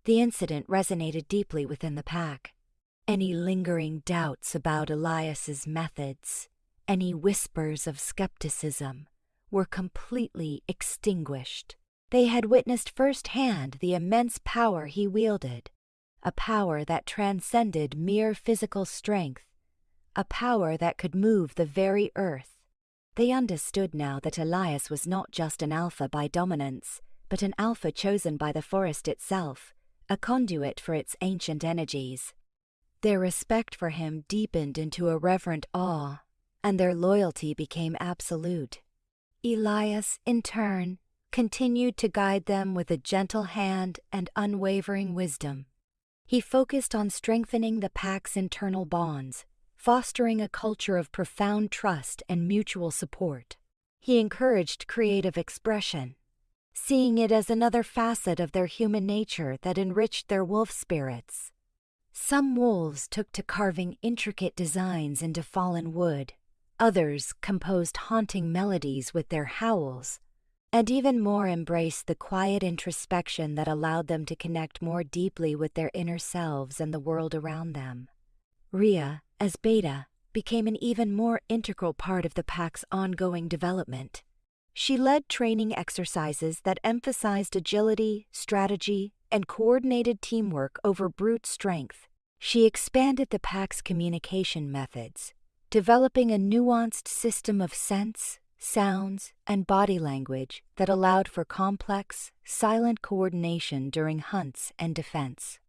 The incident resonated deeply within the pack. Any lingering doubts about Elias's methods, any whispers of skepticism, were completely extinguished. They had witnessed firsthand the immense power he wielded, a power that transcended mere physical strength, a power that could move the very earth. They understood now that Elias was not just an alpha by dominance, but an alpha chosen by the forest itself, a conduit for its ancient energies. Their respect for him deepened into a reverent awe, and their loyalty became absolute. Elias, in turn, continued to guide them with a gentle hand and unwavering wisdom. He focused on strengthening the pack's internal bonds, fostering a culture of profound trust and mutual support. He encouraged creative expression, seeing it as another facet of their human nature that enriched their wolf spirits. Some wolves took to carving intricate designs into fallen wood. Others composed haunting melodies with their howls, and even more embraced the quiet introspection that allowed them to connect more deeply with their inner selves and the world around them. Rhea, as Beta, became an even more integral part of the pack's ongoing development. She led training exercises that emphasized agility, strategy, and coordinated teamwork over brute strength. She expanded the pack's communication methods, developing a nuanced system of sense, sounds, and body language that allowed for complex, silent coordination during hunts and defense.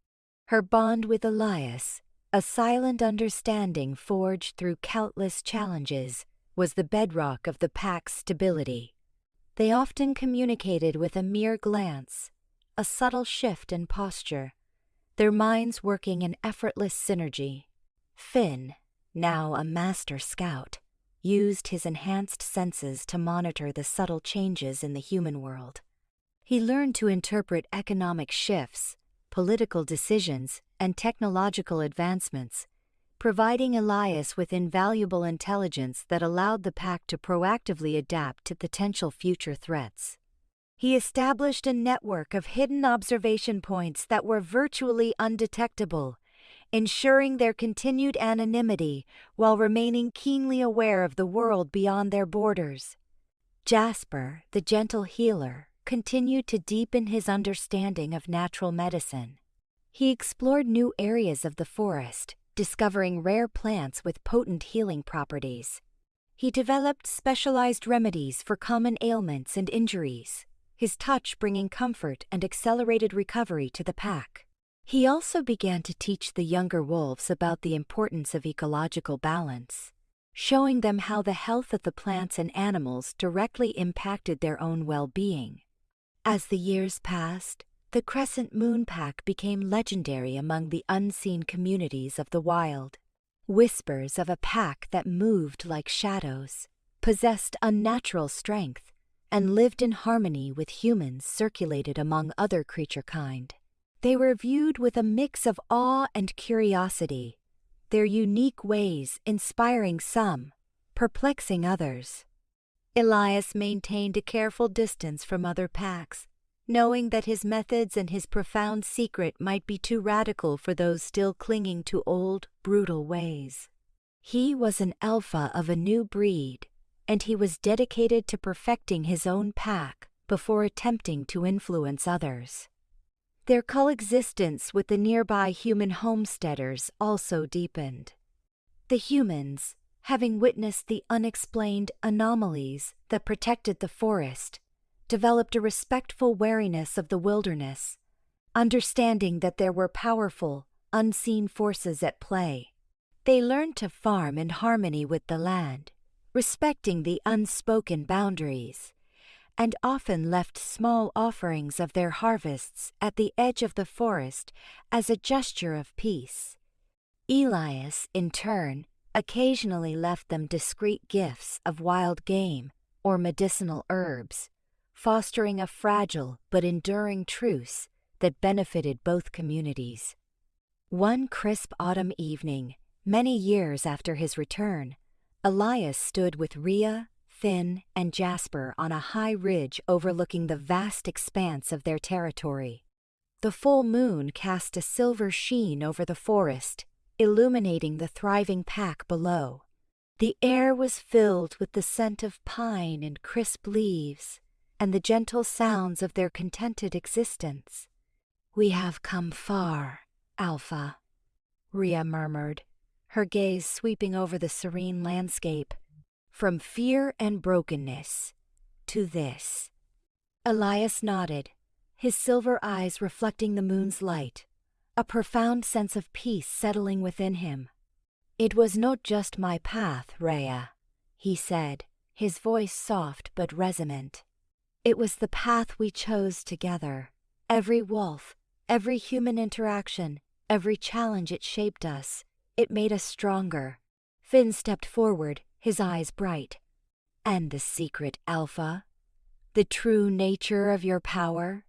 Her bond with Elias, a silent understanding forged through countless challenges, was the bedrock of the pack's stability. They often communicated with a mere glance, a subtle shift in posture, their minds working in effortless synergy. Finn, now a master scout, used his enhanced senses to monitor the subtle changes in the human world. He learned to interpret economic shifts, political decisions, and technological advancements, providing Elias with invaluable intelligence that allowed the pack to proactively adapt to potential future threats. He established a network of hidden observation points that were virtually undetectable, ensuring their continued anonymity while remaining keenly aware of the world beyond their borders. Jasper, the gentle healer, continued to deepen his understanding of natural medicine. He explored new areas of the forest, discovering rare plants with potent healing properties. He developed specialized remedies for common ailments and injuries, his touch bringing comfort and accelerated recovery to the pack. He also began to teach the younger wolves about the importance of ecological balance, showing them how the health of the plants and animals directly impacted their own well-being. As the years passed, the Crescent Moon Pack became legendary among the unseen communities of the wild. Whispers of a pack that moved like shadows, possessed unnatural strength, and lived in harmony with humans circulated among other creature kind. They were viewed with a mix of awe and curiosity, their unique ways inspiring some, perplexing others. Elias maintained a careful distance from other packs, knowing that his methods and his profound secret might be too radical for those still clinging to old, brutal ways. He was an alpha of a new breed, and he was dedicated to perfecting his own pack before attempting to influence others. Their coexistence with the nearby human homesteaders also deepened. The humans, having witnessed the unexplained anomalies that protected the forest, developed a respectful wariness of the wilderness, understanding that there were powerful, unseen forces at play. They learned to farm in harmony with the land, respecting the unspoken boundaries, and often left small offerings of their harvests at the edge of the forest as a gesture of peace. Elias, in turn, occasionally left them discreet gifts of wild game or medicinal herbs, fostering a fragile but enduring truce that benefited both communities. One crisp autumn evening, many years after his return, Elias stood with Rhea, Finn, and Jasper on a high ridge overlooking the vast expanse of their territory. The full moon cast a silver sheen over the forest, illuminating the thriving pack below. The air was filled with the scent of pine and crisp leaves, and the gentle sounds of their contented existence. "We have come far, Alpha," Rhea murmured, her gaze sweeping over the serene landscape, from fear and brokenness to this. Elias nodded, his silver eyes reflecting the moon's light, a profound sense of peace settling within him. "It was not just my path, Rhea," he said, his voice soft but resonant. "It was the path we chose together. Every wolf, every human interaction, every challenge it shaped us. It made us stronger." Finn stepped forward, his eyes bright. "And the secret, Alpha? The true nature of your power?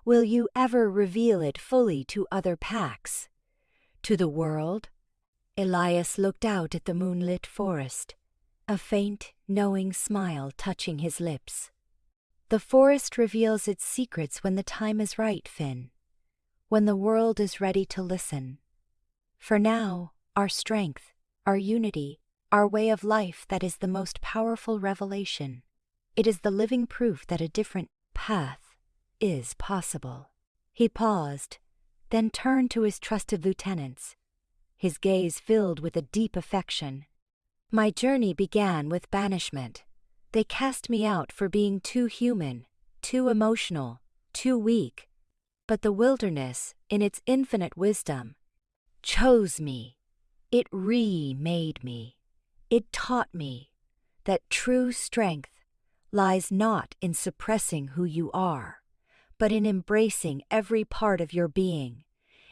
Will you ever reveal it fully to other packs? To the world?" Elias looked out at the moonlit forest, a faint, knowing smile touching his lips. "The forest reveals its secrets when the time is right, Finn. When the world is ready to listen. For now, our strength, our unity, our way of life, that is the most powerful revelation. It is the living proof that a different path is possible." He paused, then turned to his trusted lieutenants, his gaze filled with a deep affection. "My journey began with banishment. They cast me out for being too human, too emotional, too weak. But the wilderness, in its infinite wisdom, chose me. It remade me. It taught me that true strength lies not in suppressing who you are, but in embracing every part of your being,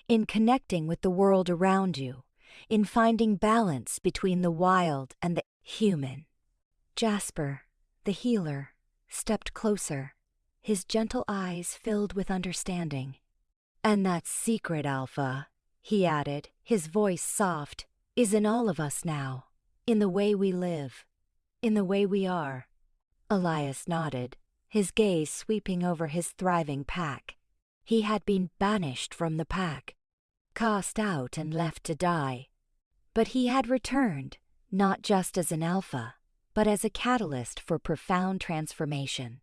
in connecting with the world around you, in finding balance between the wild and the human." Jasper, the healer, stepped closer, his gentle eyes filled with understanding. "And that secret, Alpha," he added, his voice soft, "is in all of us now, in the way we live, in the way we are." Elias nodded, his gaze sweeping over his thriving pack. He had been banished from the pack, cast out and left to die. But he had returned, not just as an alpha, but as a catalyst for profound transformation.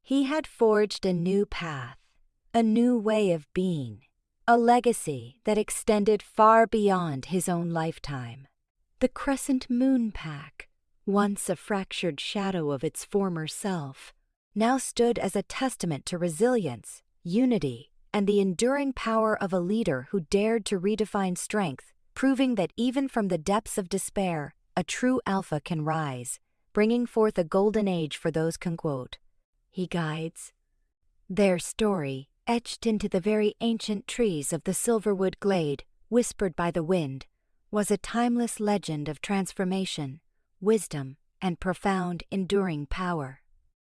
He had forged a new path, a new way of being, a legacy that extended far beyond his own lifetime. The Crescent Moon Pack, once a fractured shadow of its former self, now stood as a testament to resilience, unity, and the enduring power of a leader who dared to redefine strength, proving that even from the depths of despair, a true alpha can rise, bringing forth a golden age for those can quote. He guides. Their story, etched into the very ancient trees of the Silverwood glade, whispered by the wind, was a timeless legend of transformation, wisdom, and profound, enduring power.